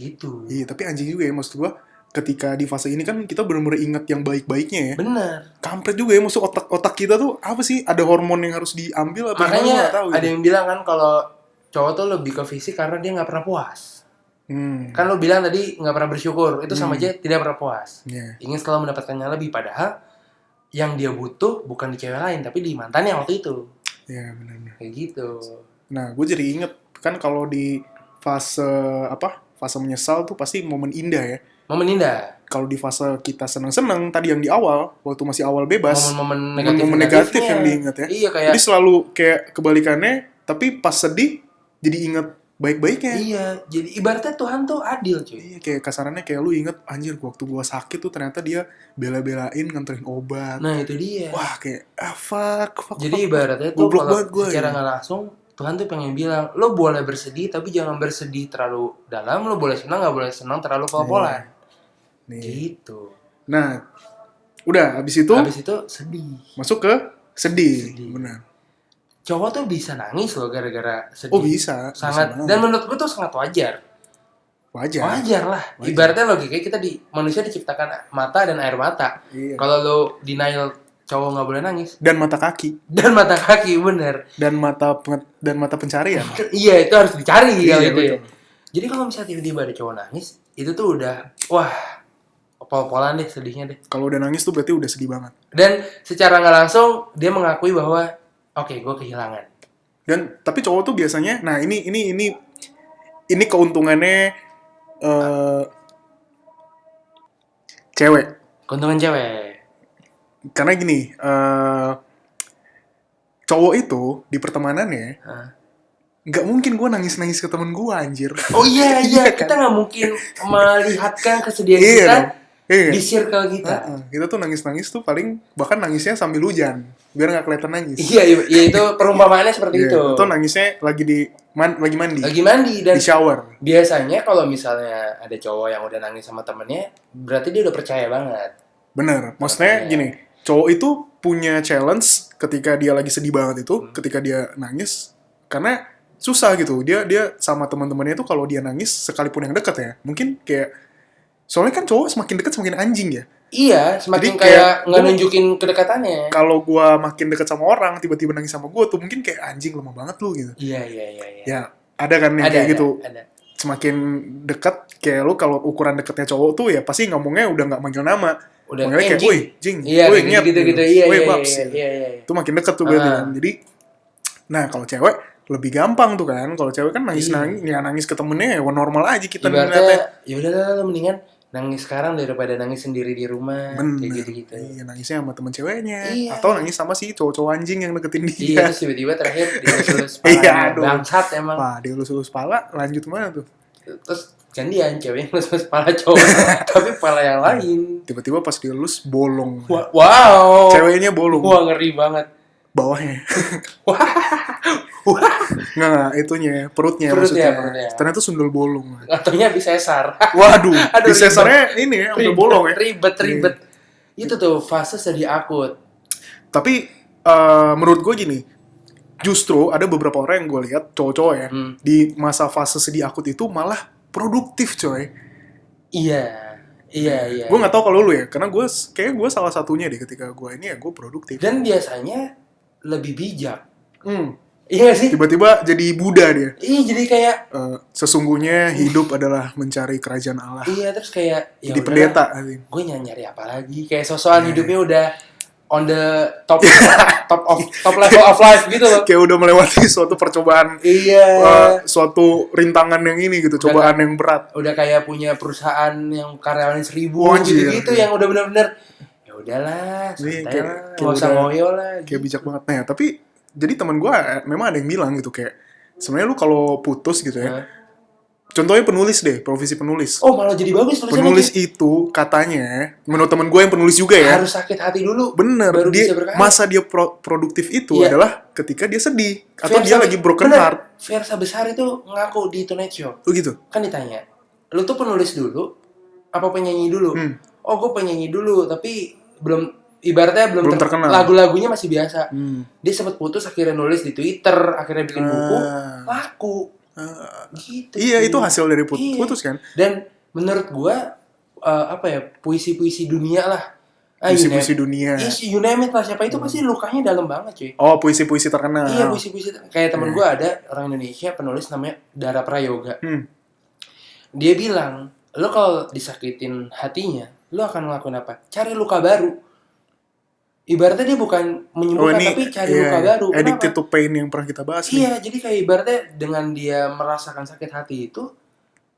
Gitu. Iya, tapi anjing juga ya, maksud gua ketika di fase ini kan kita benar-benar ingat yang baik-baiknya ya. Bener. Kampret juga ya, maksud otak kita tuh apa sih, ada hormon yang harus diambil apa? Makanya tahu, ada yang bilang kan kalau cowok tuh lebih ke fisik karena dia nggak pernah puas. Kan lo bilang tadi nggak pernah bersyukur, itu sama aja tidak pernah puas. Ingin selalu mendapatkannya lebih, padahal yang dia butuh bukan di cewek lain tapi di mantannya waktu itu. Iya, benar. Kayak gitu. Nah, gue jadi inget kan kalau di fase menyesal tuh pasti momen indah ya. Momen indah. Kalau di fase kita senang-senang tadi yang di awal, waktu masih awal bebas, momen negatif yang diingat ya. Iya, kayak. Jadi selalu kayak kebalikannya, tapi pas sedih jadi inget baik-baiknya. Iya, jadi ibaratnya Tuhan tuh adil cuy. Iya, kayak kasarannya kayak lu inget, anjir waktu gua sakit tuh ternyata dia bela-belain nganterin obat. Nah itu dia. Wah kayak fuck. Jadi ibaratnya tuh kalau secara nggak langsung Tuhan tuh pengen bilang, lo boleh bersedih tapi jangan bersedih terlalu dalam, lo boleh senang nggak boleh senang terlalu pol-polan. Gitu. Nah, udah habis itu sedih. Masuk ke sedih. Benar. Cowok tuh bisa nangis loh gara-gara sedih. Oh bisa. Sangat. Bisa, dan menurut gue tuh sangat wajar. Wajar lah. Ibaratnya logikanya kita manusia diciptakan mata dan air mata. Iya. Kalau lo denial cowok nggak boleh nangis. Dan mata kaki. Bener. Dan mata pencarian. Iya, itu harus dicari kalau itu ya. Jadi kalau misalnya tiba-tiba ada cowok nangis, itu tuh udah wah pol-polan deh sedihnya deh. Kalau udah nangis tuh berarti udah sedih banget. Dan secara nggak langsung dia mengakui bahwa oke, gue kehilangan. Dan tapi cowok tuh biasanya, nah ini keuntungannya cewek. Keuntungan cewek. Karena gini, cowok itu di pertemanannya nggak mungkin gue nangis ke temen gue anjir. Oh iya kita nggak mungkin melihatkan kesedihan kita. Di circle kita. Kita tuh nangis tuh paling bahkan nangisnya sambil hujan biar nggak kelihatan nangis. Iya itu perumpamaannya seperti itu. Atau nangisnya lagi mandi. Lagi mandi dan di shower. Biasanya kalau misalnya ada cowok yang udah nangis sama temennya, berarti dia udah percaya banget. Bener. Maksudnya gini, cowok itu punya challenge ketika dia lagi sedih banget itu, ketika dia nangis, karena susah gitu. Dia sama teman-temannya itu kalau dia nangis sekalipun yang dekat ya, mungkin kayak soalnya kan cowok semakin dekat semakin anjing ya. Iya, semakin kayak nggak nunjukin kedekatannya. Kalau gue makin dekat sama orang, tiba-tiba nangis sama gue tuh mungkin kayak anjing lemah banget lu gitu. Iya. Ya, ada kan yang kayak gitu. Ada. Semakin dekat, kayak lu kalau ukuran dekatnya cowok tuh ya pasti ngomongnya udah nggak manggil nama. Udah manggilnya kayak, woi, jing, woi, nyet. Gitu. Iya, woi, babs. Iya. Itu makin dekat tuh berarti kan. Jadi, nah kalau cewek lebih gampang tuh kan. Kalau cewek kan nangis ke temennya ya normal aja kita ngeliatnya. Ya udah lah, mendingan nangis sekarang daripada nangis sendiri di rumah. Bener. Kayak gitu. Iya, nangisnya sama temen ceweknya. Atau nangis sama si cowok-cowok anjing yang deketin dia. Iya, terus tiba-tiba terakhir dilus-lus pala. Bangsat emang. Wah, dilus-lus pala, lanjut mana tuh? Terus gantian cewek yang lus-lus pala cowok. Tapi pala yang lain. Tiba-tiba pas dilus bolong. Wow. Ceweknya bolong. Wah, ngeri banget. Bawahnya. Wah. Nggak, itunya, perutnya maksudnya. Ternyata sundel bolong. Ataunya bisa sesar. Waduh, disesarnya ini ya, udah bolong ya. Ribet. Itu tuh fase sedih akut. Tapi menurut gue gini, justru ada beberapa orang yang gue lihat cowok-cowok ya, di masa fase sedih akut itu malah produktif coy. Iya. Gue nggak tahu kalau lu ya, karena kayak gue salah satunya deh ketika gue ini ya gue produktif. Dan biasanya lebih bijak. Iya sih? Tiba-tiba jadi Buddha dia. Iya, jadi kayak sesungguhnya hidup adalah mencari kerajaan Allah. Iya, terus kayak jadi pendeta. Gue nyari apa lagi? Kayak sosokan hidupnya udah on the top level of life gitu loh. Kayak udah melewati suatu percobaan. Iya. Suatu rintangan yang ini gitu, cobaan yang berat. Udah kayak punya perusahaan yang karyawannya 1,000 gitu yang udah benar-benar ya udahlah, santai lah, nggak usah ngoyo lah. Kayak bijak banget. Nah, tapi jadi teman gue memang ada yang bilang gitu kayak sebenarnya lu kalau putus gitu ya. Contohnya penulis deh, profesi penulis. Oh, malah jadi bagus tulisannya. Penulis itu katanya, menurut temen gue yang penulis juga ya. Harus sakit hati dulu. Bener, baru dia, bisa berkarya. masa dia produktif itu adalah ketika dia sedih. Atau dia lagi broken heart. Fiersa Besar itu ngaku di Tonight Show. Oh gitu? Kan ditanya, lu tuh penulis dulu, apa penyanyi dulu? Oh, gue penyanyi dulu, tapi ibaratnya belum terkenal. Lagu-lagunya masih biasa. Dia sempat putus, akhirnya nulis di Twitter, akhirnya bikin buku, laku. Gitu. Iya, itu hasil dari putus kan. Dan menurut gua puisi-puisi dunia lah. Puisi-puisi dunia. You name it lah, siapa itu pasti lukanya dalam banget cuy. Oh, puisi-puisi terkenal. Iya, puisi-puisi kayak temen gua ada orang Indonesia penulis namanya Dara Prayoga. Dia bilang, lo kalau disakitin hatinya, lo akan ngelakuin apa? Cari luka baru. Ibaratnya dia bukan menyembuhkan tapi cari luka baru. Addicted to pain yang pernah kita bahas nih. Iya, jadi kayak ibaratnya dengan dia merasakan sakit hati itu,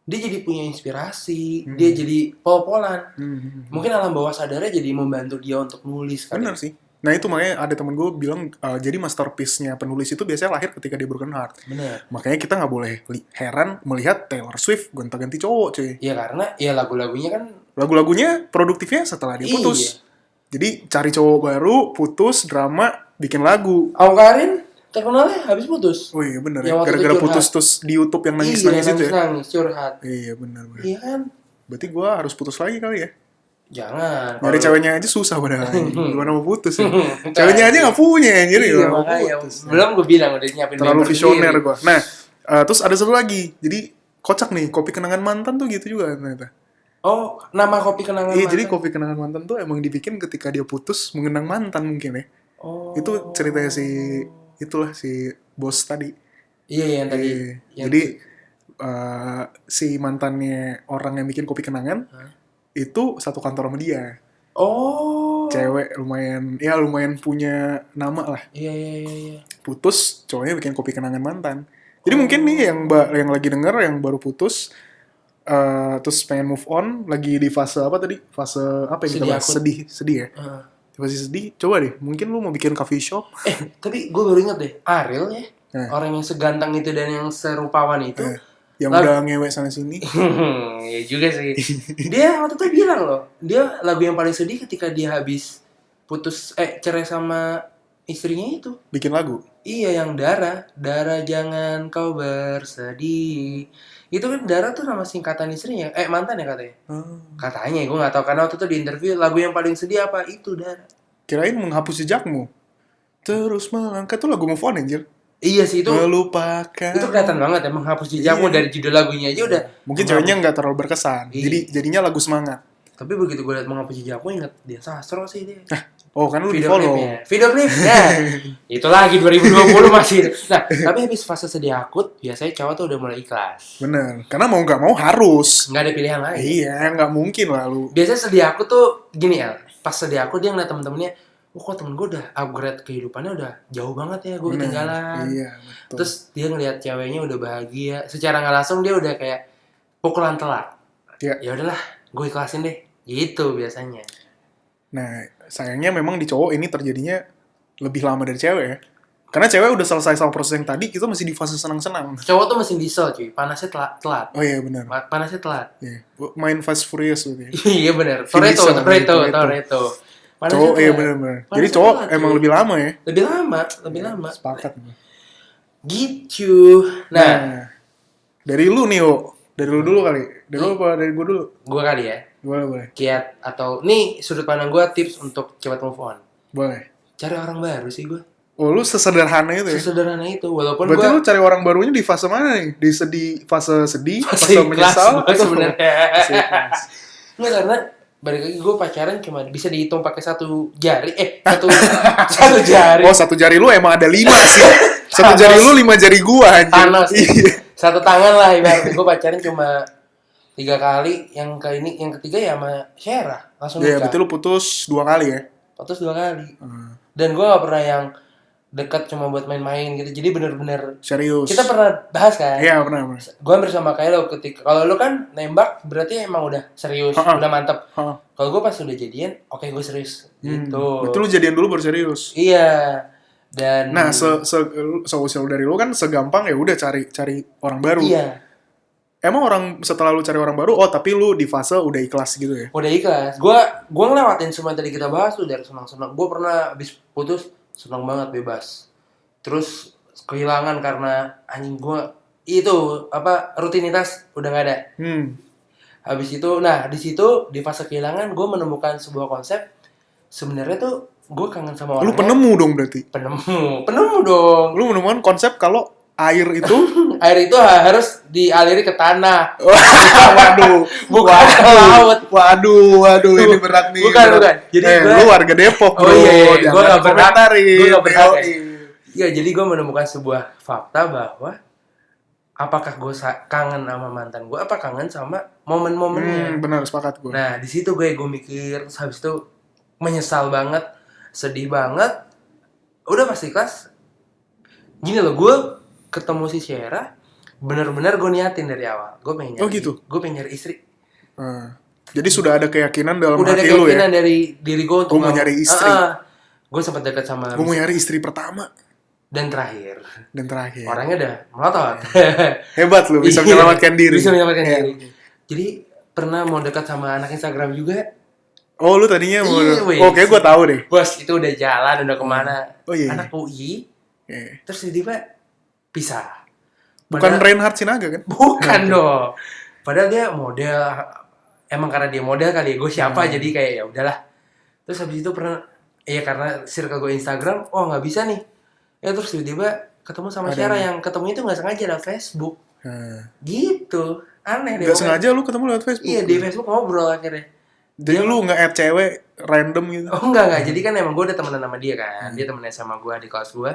dia jadi punya inspirasi, dia jadi pol-polan. Mungkin alam bawah sadarnya jadi membantu dia untuk nulis. Benar sih. Nah itu makanya ada temen gue bilang, jadi masterpiece-nya penulis itu biasanya lahir ketika dia broken heart. Benar. Makanya kita nggak boleh heran melihat Taylor Swift gonta-ganti cowok cuy. Iya karena ya lagunya produktifnya setelah dia putus. Jadi cari cowok baru, putus, drama, bikin lagu. Karin terkenalnya habis putus. Oh iya benar ya. Gara-gara putus terus di YouTube yang nangis-nangis itu ya. Nangis, curhat. Iya benar. Iya kan? Berarti gue harus putus lagi kali ya? Jangan. Nyari ceweknya aja susah padahal. Gimana mau putus ya? Ceweknya aja gak punya anjir. Iya makanya. Belum gue bilang udah nyiapin terlalu visioner gue. Nah, terus ada satu lagi. Jadi kocak nih, kopi kenangan mantan tuh gitu juga ternyata. Oh, nama kopi kenangan mantan. Jadi kopi kenangan mantan tuh emang dibikin ketika dia putus mengenang mantan mungkin ya. Oh. Itu ceritanya si bos tadi. Iya yang tadi. Jadi si mantannya orang yang bikin kopi kenangan itu satu kantor sama dia. Oh. Cewek lumayan punya nama lah. Iya. Putus, cowoknya bikin kopi kenangan mantan. Jadi mungkin nih yang lagi denger yang baru putus terus pengen move on, lagi di fase apa tadi? Fase apa yang kita bahas? Sedih ya? Fase sedih, coba deh. Mungkin lu mau bikin coffee shop. Tapi gue baru inget deh, Ariel ya? Orang yang seganteng itu dan yang serupawan itu. Yang udah ngewek sana sini. Iya juga sih. Dia waktu itu bilang loh, dia lagu yang paling sedih ketika dia habis putus, cerai sama istrinya itu. Bikin lagu? Iya, yang Dara jangan kau bersedih. Itu kan Dara tuh nama singkatan istrinya, mantan ya katanya. Katanya, gue nggak tahu karena waktu itu di interview lagu yang paling sedih apa itu Dara. Kirain menghapus jejakmu. Terus melangkah tuh lagu move on anjir. Iya sih itu. Melupakan. Itu kelihatan banget ya menghapus jejakmu dari judul lagunya aja udah. Mungkin ceweknya nggak terlalu berkesan. Jadinya lagu semangat. Tapi begitu gue liat menghapus jejakmu inget dia Sastro sih dia. Oh kan lu di follow. Video klipnya. Itu lagi 2020 masih. Nah, tapi habis fase sedih akut, biasanya cowok tuh udah mulai ikhlas. Bener. Karena mau nggak mau harus. Nggak ada pilihan lain. Iya, nggak mungkin lah lu. Biasanya sedih akut tuh gini ya. Pas sedih akut dia ngeliat temen-temennya, kok temen gue udah upgrade kehidupannya udah jauh banget ya, gue ketinggalan. Iya, betul. Terus dia ngeliat ceweknya udah bahagia. Secara nggak langsung dia udah kayak pukulan telak. Iya. Ya udahlah, gue ikhlasin deh. Gitu biasanya. Nah, sayangnya memang di cowok ini terjadinya lebih lama dari cewek ya. Karena cewek udah selesai sama proses yang tadi, kita masih di fase senang-senang. Cowok tuh mesin diesel cuy, panasnya telat. Oh iya benar. Panasnya telat. Iya. Main Fast Furious gitu ya. Iya benar. Toretto. Cowok iya benar. Jadi cowok emang lebih lama ya. Lebih lama. Sepakat. Gitu. Nah, dari lu nih, dari lu dulu kali. Dari lu apa dari gua dulu? Gua kali ya. Boleh. Kiat atau nih sudut pandang gue tips untuk cepat move on. Boleh. Cari orang baru sih gue. Oh lu sesederhana itu ya? Sesederhana itu. Walaupun berarti lu cari orang barunya di fase mana nih? Di fase sedih, fase menyesal atau sebenarnya? Nggak, karena balik lagi gue pacaran cuma bisa dihitung pakai satu jari. Satu jari. Oh 1 jari lu emang ada 5 sih. 1 jari lu 5 jari gua anjir. Thanos. Satu tangan lah ibaratnya. Gue pacaran cuma 3 kali, yang ketiga ya sama Syera langsung nikah. Iya, berarti lu putus 2 kali ya? putus 2 kali. Dan gue gak pernah yang dekat cuma buat main-main gitu. Jadi bener-bener serius. Kita pernah bahas kan? Iya, pernah. Gue hampir sama kayak lo ketika kalau lo kan nembak berarti emang udah serius, udah mantep. Kalau gue pas udah jadian, oke gue serius gitu. Berarti lo jadian dulu baru serius. Iya. Dan nah, seusil dari lo kan segampang ya udah cari orang baru. Iya. Emang orang setelah lu cari orang baru, tapi lu di fase udah ikhlas gitu ya? Udah ikhlas. Gue ngelewatin semua yang tadi kita bahas tuh dari senang-senang. Gue pernah habis putus senang banget bebas. Terus kehilangan karena anjing gue itu rutinitas udah gak ada. Habis itu, nah di situ di fase kehilangan gue menemukan sebuah konsep. Sebenarnya tuh gue kangen sama orangnya. Lu penemu dong berarti? Penemu dong. Lu menemukan konsep kalau air itu harus dialiri ke tanah. Waduh, bukan ke laut. Waduh, ini berat nih. Bukan. Jadi lu warga Depok, bro. Iya. Gue gak berhak. Iya, jadi gue menemukan sebuah fakta bahwa apakah gue kangen sama mantan gue, apa kangen sama momen-momennya. Benar, sepakat gue. Nah, di situ gue mikir, terus habis itu menyesal banget, sedih banget. Udah pasti kelas. Gini loh, gue ketemu si Syera, benar-benar gue niatin dari awal. Gue pengen nyari, gue pengen nyari istri. Jadi sudah ada keyakinan dalam hati lu ya? Udah ada keyakinan dari diri gue untuk mau nyari istri. Gue sempat dekat sama. Gue mau nyari istri pertama. Dan terakhir. Orangnya udah melotot. Hebat lu, bisa menyelamatkan diri. Diri. Jadi pernah mau dekat sama anak Instagram juga. Oh, lu tadinya mau. Oke, gue tahu deh. Bos, itu udah jalan, udah kemana. Oh iya. Anak UI. Terus tiba-tiba pisah. Bukan Reinhard Sinaga kan? Bukan dong. Padahal dia model, emang karena dia model kali ya, gue siapa jadi kayak ya udahlah. Terus habis itu pernah, karena circle gue Instagram, nggak bisa nih. Terus tiba-tiba ketemu sama Syara yang ketemu itu nggak sengaja lewat Facebook. Gitu, aneh deh. Nggak sengaja lu ketemu lewat Facebook? Iya, di Facebook ngobrol akhirnya. Jadi lu nge-add cewek random gitu? Oh enggak. Jadi kan emang gue udah temenan sama dia kan. Dia temenan sama gue di kelas gue.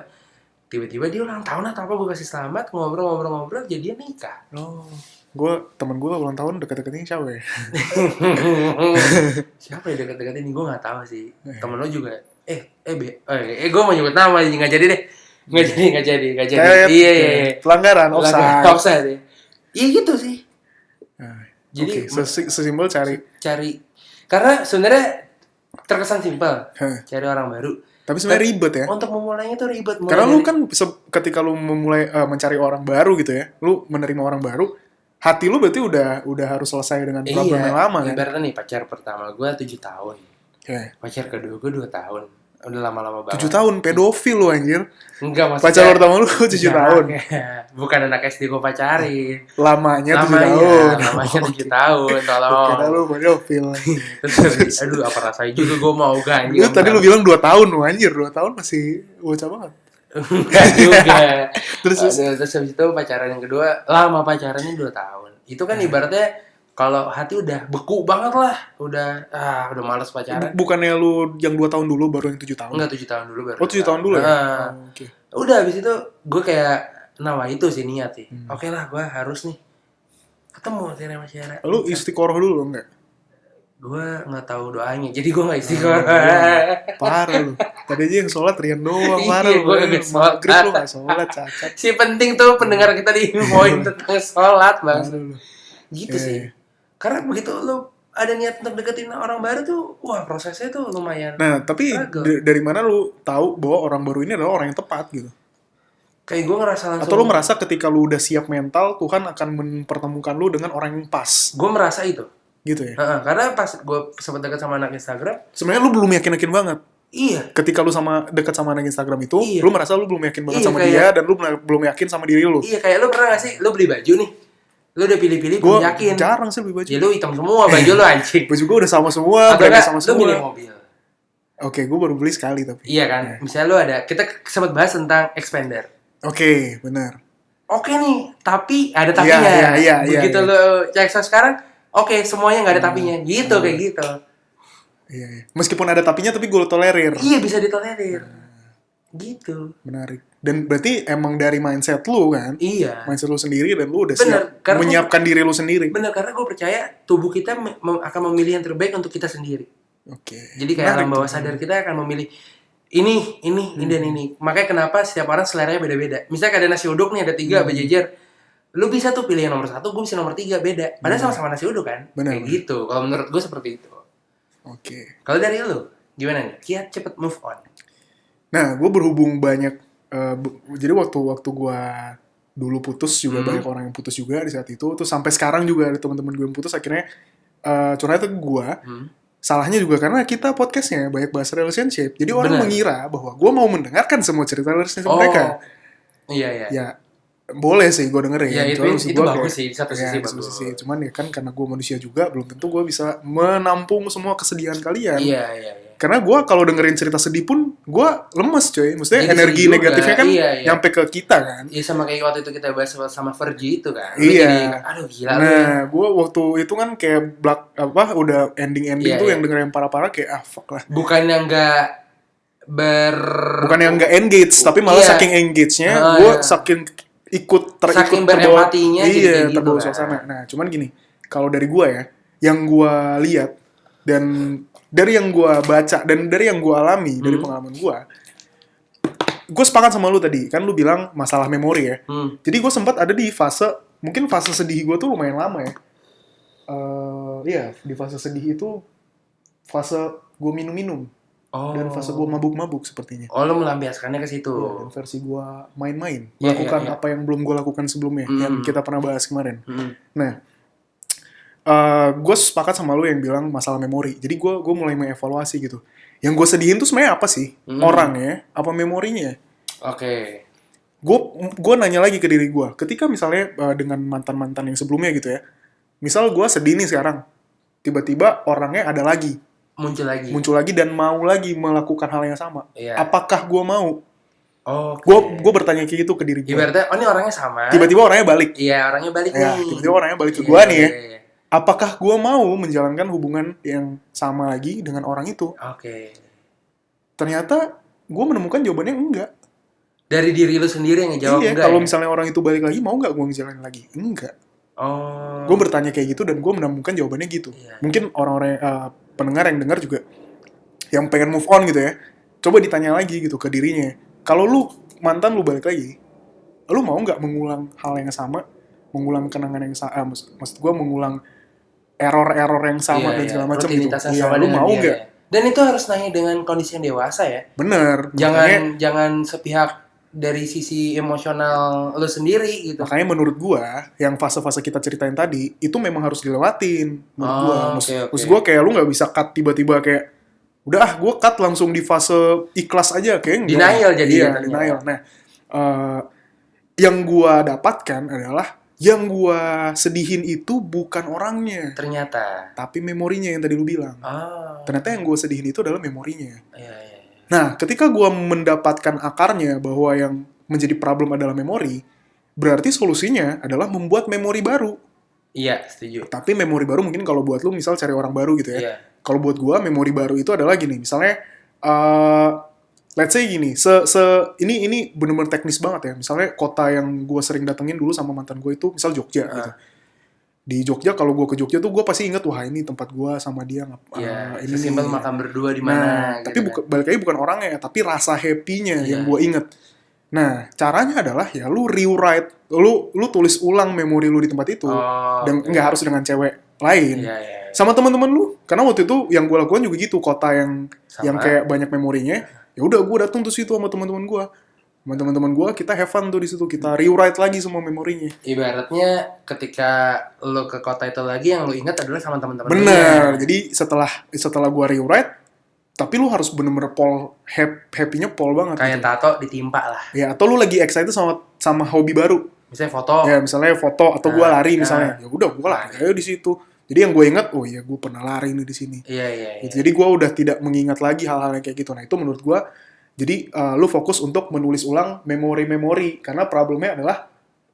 Tiba-tiba dia ulang tahun atau apa, gue kasih selamat, ngobrol, jadinya nikah. Temen gue ulang tahun deket-deketin siapa ya? Siapa ya deket-deketin ini, gue gak tahu sih. Temen lo juga, gue mau nyebut nama, gak jadi deh. Gak jadi. Iya. Pelanggaran, offside. Iya gitu sih. Jadi sesimpel cari. Karena sebenarnya terkesan simpel, cari orang baru. Tapi sebenarnya ribet ya. Untuk memulainya tuh ribet. Karena lu kan ketika lu memulai mencari orang baru gitu ya, lu menerima orang baru, hati lu berarti udah harus selesai dengan problem yang lama kan. Ibaratnya nih, pacar pertama gue 7 tahun. Pacar kedua gue 2 tahun. Udah lama-lama banget. 7 tahun, pedofil lu anjir. Enggak, maksudnya. Pacar pertama lu 7 tahun. Bukan anak SD gue pacarin. Lamanya 7 tahun. Lamanya 7 tahun, tolong. Karena lu pedofil. Aduh, apa rasanya juga gue mau ganti. Tadi lu bilang 2 tahun lu anjir, 2 tahun masih bocah banget. Enggak juga. Terus habis itu pacaran yang kedua, lama pacarannya 2 tahun. Itu kan ibaratnya kalau hati udah beku banget lah, udah malas pacaran. Bukannya lu yang 2 tahun dulu baru yang 7 tahun? Enggak, 7 tahun dulu baru. Oh, 7 tahun dulu ya? Okay. Udah habis itu gue kayak itu sih niat sih. Oke lah, gue harus nih ketemu sama Syara. Lu istiqoroh dulu enggak? Gue nggak tahu doanya, jadi gue nggak istiqoroh. Parah lu. Tadi aja yang sholat Rian doang, parah lu. Maghrib lu nggak sholat, cacat. Si penting tuh pendengar kita diinfoin tentang sholat, bang. Gitu sih. Karena begitu lu ada niat untuk deketin orang baru tuh, wah prosesnya tuh lumayan. Nah, tapi dari mana lu tahu bahwa orang baru ini adalah orang yang tepat gitu? Kayak gue ngerasa langsung. Atau lu merasa ketika lu udah siap mental, Tuhan akan mempertemukan lu dengan orang yang pas? Gue merasa itu. Gitu ya? Karena pas gue sempat dekat sama anak Instagram. Sebenarnya lu belum yakin banget. Iya. Ketika lu dekat sama anak Instagram itu, lu merasa lu belum yakin banget sama dia, dan lu belum yakin sama diri lu. Iya, kayak lu pernah gak sih, lu beli baju nih. Lu udah pilih-pilih, belum yakin. Gue jarang sih beli baju. Ya lu hitam semua baju lu anjing. Baju gue udah sama semua, brandnya sama semua. Lu milih mobil. Oke, gue baru beli sekali tapi. Iya kan, misalnya lu kita sempat bahas tentang expander. Oke, benar. Oke nih, tapi ada tapinya. Iya. Begitu lu cek sekarang, oke, semuanya nggak ada tapinya. Gitu, kayak gitu. Iya. Meskipun ada tapinya, tapi gue tolerir. Iya, bisa ditolerir. Gitu. Menarik. Dan berarti emang dari mindset lu kan? Iya. Mindset lu sendiri dan lu udah siap menyiapkan diri lu sendiri. Bener, karena gue percaya tubuh kita akan memilih yang terbaik untuk kita sendiri. Jadi kayak alam bawah sadar kita akan memilih ini dan ini. Makanya kenapa setiap orang seleranya beda-beda. Misalnya ada nasi uduk nih, ada 3 berjejer. Lu bisa tuh pilih yang nomor 1, gue bisa nomor 3, beda. Padahal sama-sama nasi uduk kan. Kayak gitu. Kalau menurut gue seperti itu. Kalau dari lu, gimana nih? Kiat cepet move on. Nah, gue berhubung banyak. Jadi waktu gue dulu putus juga banyak orang yang putus juga di saat itu. Terus sampai sekarang juga ada teman-teman gue yang putus. Akhirnya curhat ke gue. Salahnya juga karena kita podcastnya banyak bahas relationship. Jadi orang mengira bahwa gue mau mendengarkan semua cerita relationship mereka. Iya. Ya boleh sih gue dengerin. Ya itu bagus sih, satu sisi bagus. Cuman ya kan karena gue manusia juga, belum tentu gue bisa menampung semua kesedihan kalian. Iya. Karena gue kalau dengerin cerita sedih pun gue lemes coy. Maksudnya jadi energi negatifnya kan nyampe ke kita kan. Iya, sama kayak waktu itu kita bahas sama Fergie itu kan. Iya. Jadi, aduh gila. Nah gue waktu itu kan kayak udah ending tuh yang dengerin parah-parah kayak fuck lah. Bukan yang nggak engage, tapi malah saking engage-nya gue saking saking berempatinya iya, terbawa suasana. Nah cuman gini, kalau dari gue ya, yang gue lihat dan dari yang gue baca dan dari yang gue alami dari pengalaman gue sepakat sama lu tadi kan, lu bilang masalah memori ya. Jadi gue sempat ada di fase sedih gue tuh lumayan lama ya. Di fase sedih itu fase gue minum dan fase gue mabuk-mabuk sepertinya. Lo melampiaskannya ke situ. Ya, dan versi gue main-main, melakukan apa yang belum gue lakukan sebelumnya yang kita pernah bahas kemarin. Nah, gue sepakat sama lu yang bilang masalah memori. Jadi gue mulai mengevaluasi gitu. Yang gue sedihin tuh sebenarnya apa sih? Orangnya, apa memorinya? Oke. Gue nanya lagi ke diri gue. Ketika misalnya dengan mantan-mantan yang sebelumnya gitu ya. Misal gue sedih nih sekarang. Tiba-tiba orangnya ada lagi. Muncul lagi dan mau lagi melakukan hal yang sama. Iya. Apakah gue mau? Gue bertanya kayak gitu ke diri gue. Ibaratnya, ini orangnya sama. Tiba-tiba orangnya balik. Iya, orangnya balik nih. Tiba-tiba orangnya balik ke gue nih ya. Apakah gue mau menjalankan hubungan yang sama lagi dengan orang itu? Oke. Ternyata gue menemukan jawabannya enggak. Dari diri lu sendiri yang ngejawab enggak? Iya, kalau misalnya orang itu balik lagi, mau nggak gue ngejalanin lagi? Enggak. Gue bertanya kayak gitu dan gue menemukan jawabannya gitu. Iya. Mungkin orang-orang pendengar yang dengar juga yang pengen move on gitu ya, coba ditanya lagi gitu ke dirinya. Kalau lu mantan lu balik lagi, lu mau nggak mengulang hal yang sama, mengulang kenangan yang sama, maksud gue mengulang error yang sama dan segala macam gitu. Iya, lu mau nggak? Dan itu harus nanya dengan kondisi yang dewasa ya. Bener. Jangan sepihak dari sisi emosional lu sendiri gitu. Makanya menurut gua yang fase-fase kita ceritain tadi itu memang harus dilewatin menurut gua. Maksud gua kayak lu nggak bisa cut tiba-tiba kayak udah gua cut langsung di fase ikhlas aja kayak enggak. Denial jadi. Iya, denial. Nah, yang gua dapatkan adalah yang gua sedihin itu bukan orangnya. Ternyata. Tapi memorinya yang tadi lu bilang. Ternyata yang gua sedihin itu adalah memorinya. Iya. Nah, ketika gue mendapatkan akarnya bahwa yang menjadi problem adalah memori, berarti solusinya adalah membuat memori baru. Iya, setuju. Tapi memori baru mungkin kalau buat lu misal cari orang baru gitu ya. Iya. Kalau buat gue, memori baru itu adalah gini. Misalnya, let's say gini, ini bener-bener teknis banget ya. Misalnya kota yang gue sering datengin dulu sama mantan gue itu, misal Jogja gitu. Di Jogja, kalau gue ke Jogja tuh gue pasti inget, wah ini tempat gue sama dia. Ini simpel makan berdua di mana. Tapi balik lagi bukan orangnya, tapi rasa happy-nya yang gue inget. Nah, caranya adalah ya lu rewrite, lu tulis ulang memori lu di tempat itu. Dan nggak harus dengan cewek lain. Sama teman-teman lu. Karena waktu itu yang gue lakukan juga gitu, kota yang kayak banyak memorinya. Ya udah gue datang tuh situ sama teman-teman gue. Sama teman-teman gue, kita have fun tuh di situ, kita rewrite lagi semua memorinya. Ibaratnya ketika lo ke kota itu lagi, yang lo ingat adalah sama teman-teman. Bener. Jadi setelah gue rewrite, tapi lu harus bener-bener happy-nya pol banget. Kayak gitu. Tato ditimpa lah. Ya, atau lu lagi excited sama hobi baru. Misalnya foto. Ya, misalnya foto atau gue lari misalnya. Ya udah, gue lari aja di situ. Jadi yang gue ingat, oh iya gue pernah lari nih di sini. Iya. Jadi gue udah tidak mengingat lagi hal-hal yang kayak gitu. Nah itu menurut gue. Jadi lu fokus untuk menulis ulang memori-memori karena problemnya adalah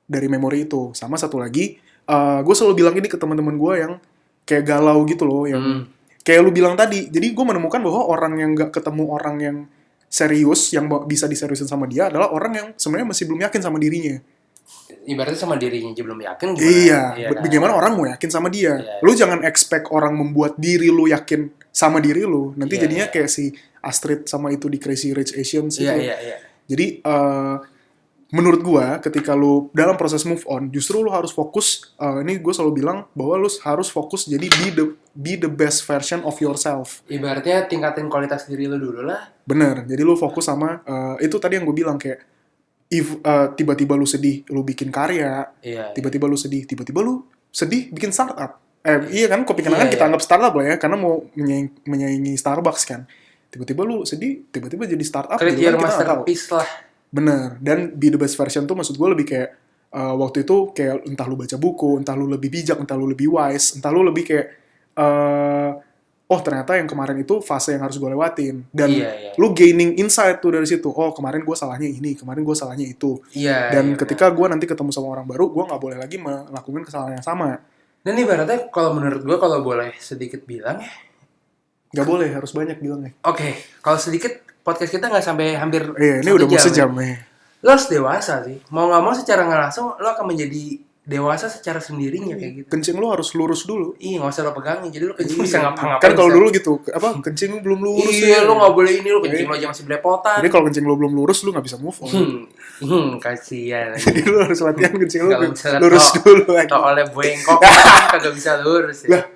dari memori itu. Sama satu lagi, gue selalu bilang ini ke teman-teman gue yang kayak galau gitu loh, yang kayak lu bilang tadi. Jadi gue menemukan bahwa orang yang nggak ketemu orang yang serius, yang bisa diseriusin sama dia adalah orang yang sebenarnya masih belum yakin sama dirinya. Ibaratnya sama dirinya aja belum yakin gimana? Iya, bagaimana orang mau yakin sama dia? Lu jangan expect orang membuat diri lu yakin sama diri lu. Nanti jadinya kayak si Astrid sama itu di Crazy Rich Asians itu. Jadi menurut gua ketika lu dalam proses move on, justru lu harus fokus. Ini gue selalu bilang bahwa lu harus fokus jadi be the best version of yourself. Ibaratnya tingkatin kualitas diri lu dulu lah. Bener. Jadi lu fokus sama itu tadi yang gue bilang kayak tiba-tiba lu sedih, lu bikin karya. Tiba-tiba lu sedih, bikin startup. Iya kan, Kopi Kenangan kita anggap startup lah ya, karena mau menyaingi Starbucks kan. Tiba-tiba lu sedih, tiba-tiba jadi startup. Create your masterpiece lah. Bener. Dan be the best version tuh maksud gue lebih kayak waktu itu kayak entah lu baca buku, entah lu lebih bijak, entah lu lebih wise, entah lu lebih kayak oh ternyata yang kemarin itu fase yang harus gue lewatin. Dan lu gaining insight tuh dari situ. Oh kemarin gue salahnya ini, kemarin gue salahnya itu. Dan ketika gue nanti ketemu sama orang baru, gue gak boleh lagi melakukan kesalahan yang sama. Dan ibaratnya kalau menurut gue, kalau boleh sedikit bilang ya. Gak boleh, harus banyak bilangnya. Oke, kalau sedikit podcast kita gak sampai hampir ini udah mau sejam ya. Lo harus dewasa sih. Mau gak mau secara gak langsung lo akan menjadi dewasa secara sendirinya kayak gitu. Kencing lu harus lurus dulu. Iya, gak usah lo pegangin. Jadi lo kencing bisa ngapa-ngapain. Kan kalau dulu gitu, kencing lu belum lurus. Iya, lo gak boleh ini, lo kencing lo aja masih belepotan. Jadi kalau kencing lu belum lurus, lu gak bisa move on. Kasihan. Jadi lu harus latihan kencing lu lurus dulu. Atau oleh bengkok, kagak bisa lurus ya.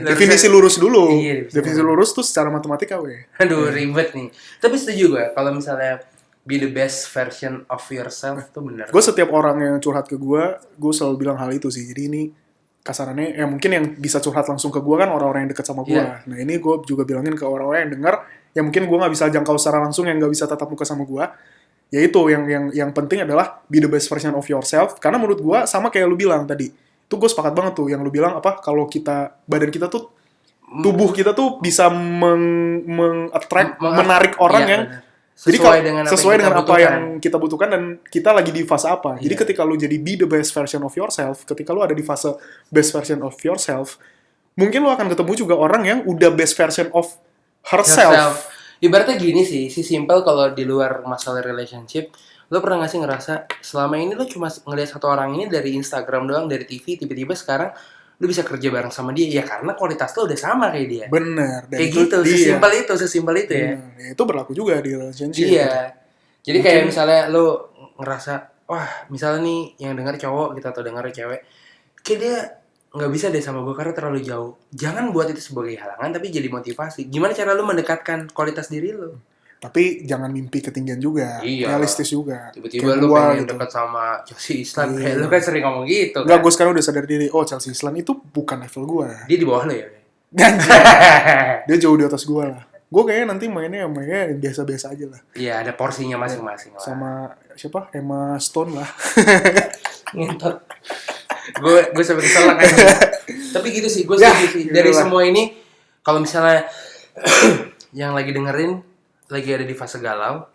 Definisi lurus dulu. Definisi lurus tuh secara matematika weh. Aduh, ribet nih. Tapi setuju gue kalau misalnya be the best version of yourself tuh benar. Gue setiap orang yang curhat ke gue selalu bilang hal itu sih. Jadi ini kasarannya, mungkin yang bisa curhat langsung ke gue kan orang-orang yang dekat sama gue. Nah ini gue juga bilangin ke orang-orang yang dengar, yang mungkin gue nggak bisa jangkau secara langsung, yang nggak bisa tatap muka sama gue. Yaitu yang penting adalah be the best version of yourself. Karena menurut gue sama kayak lu bilang tadi. Itu gue sepakat banget tuh yang lu bilang apa? Kalau badan kita tuh, tubuh kita tuh bisa attract, menarik orang yang sesuai dengan apa yang kita butuhkan dan kita lagi di fase apa. Jadi ketika lu jadi be the best version of yourself, ketika lu ada di fase best version of yourself, mungkin lu akan ketemu juga orang yang udah best version of herself. Ibaratnya gini sih, simple kalau di luar masalah relationship, lu pernah gak sih ngerasa selama ini lu cuma ngeliat satu orang ini dari Instagram doang, dari TV, tiba-tiba sekarang lu bisa kerja bareng sama dia, ya karena kualitas lu udah sama kayak dia. Bener. Kayak gitu, sesimpel itu ya. Itu berlaku juga di relationship. Iya. Jadi kayak misalnya lu ngerasa, wah misalnya nih yang denger cowok gitu atau denger cewek, kayak dia gak bisa deh sama gue karena terlalu jauh. Jangan buat itu sebagai halangan, tapi jadi motivasi. Gimana cara lu mendekatkan kualitas diri lu? Tapi jangan mimpi ketinggian juga, realistis juga. Tiba-tiba lu pengen dekat sama Chelsea Islan, lu kan sering ngomong gitu kan. Enggak, gue sekarang udah sadar diri, Chelsea Islan itu bukan level gue. Dia di bawah lu ya? Dia jauh di atas gue lah. Gue kayaknya nanti mainnya biasa-biasa aja lah. Iya, ada porsinya masing-masing lah. Sama siapa? Emma Stone lah. Ngentot. Gue sampai kesel lah kan. Tapi gitu sih, gue setuju sih. Dari semua ini, kalau misalnya yang lagi dengerin lagi ada di fase galau,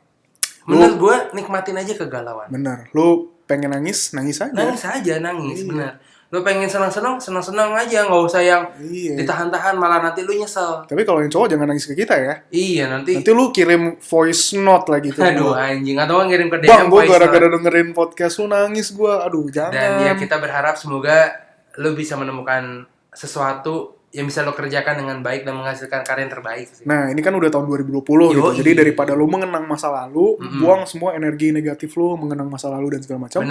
menurut gue nikmatin aja kegalauan. Bener, lu pengen nangis aja. Nangis, bener. Lu pengen senang aja, nggak usah yang ditahan-tahan, malah nanti lu nyesel. Tapi kalau yang cowok jangan nangis ke kita ya. Iya, nanti lu kirim voice note lagi ke aduh anjing, atau ngirim ke DM. Bang, gue gara-gara dengerin podcast lu nangis gue, aduh jangan. Dan ya kita berharap semoga lu bisa menemukan sesuatu yang bisa lo kerjakan dengan baik dan menghasilkan karya yang terbaik sih. Nah, ini kan udah tahun 2020 gitu. Jadi daripada lo mengenang masa lalu, buang semua energi negatif lo mengenang masa lalu dan segala macam.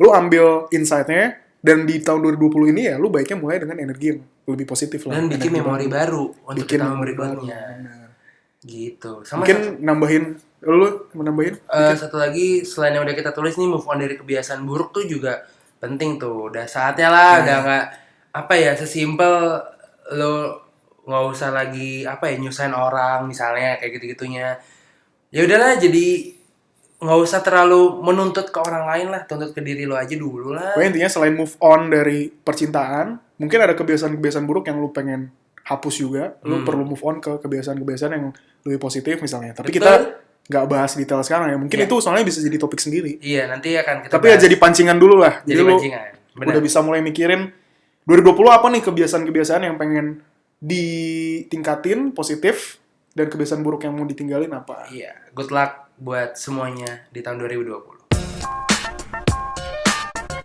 Lo ambil insight-nya dan di tahun 2020 ini ya lo baiknya mulai dengan energi yang lebih positif lah. Dan bikin memori baru untuk tahun berikutnya. Gitu. Mungkin nambahin? Satu lagi selain yang udah kita tulis nih, move on dari kebiasaan buruk tuh juga penting tuh. Udah saatnya lah, udah nggak sesimpel lo nggak usah lagi nyusahin orang misalnya kayak gitu-gitunya. Ya udahlah, jadi nggak usah terlalu menuntut ke orang lain lah, tuntut ke diri lo aja dulu lah. Pokoknya intinya selain move on dari percintaan, mungkin ada kebiasaan-kebiasaan buruk yang lo pengen hapus juga. Lo perlu move on ke kebiasaan-kebiasaan yang lebih positif misalnya. Tapi kita nggak bahas detail sekarang ya. Mungkin itu soalnya bisa jadi topik sendiri. Iya, nanti akan kita tapi bahas. Ya jadi pancingan dulu lah. Jadi pancingan. Udah bisa mulai mikirin 2020 apa nih kebiasaan-kebiasaan yang pengen ditingkatin positif dan kebiasaan buruk yang mau ditinggalin apa? Iya, good luck buat semuanya di tahun 2020.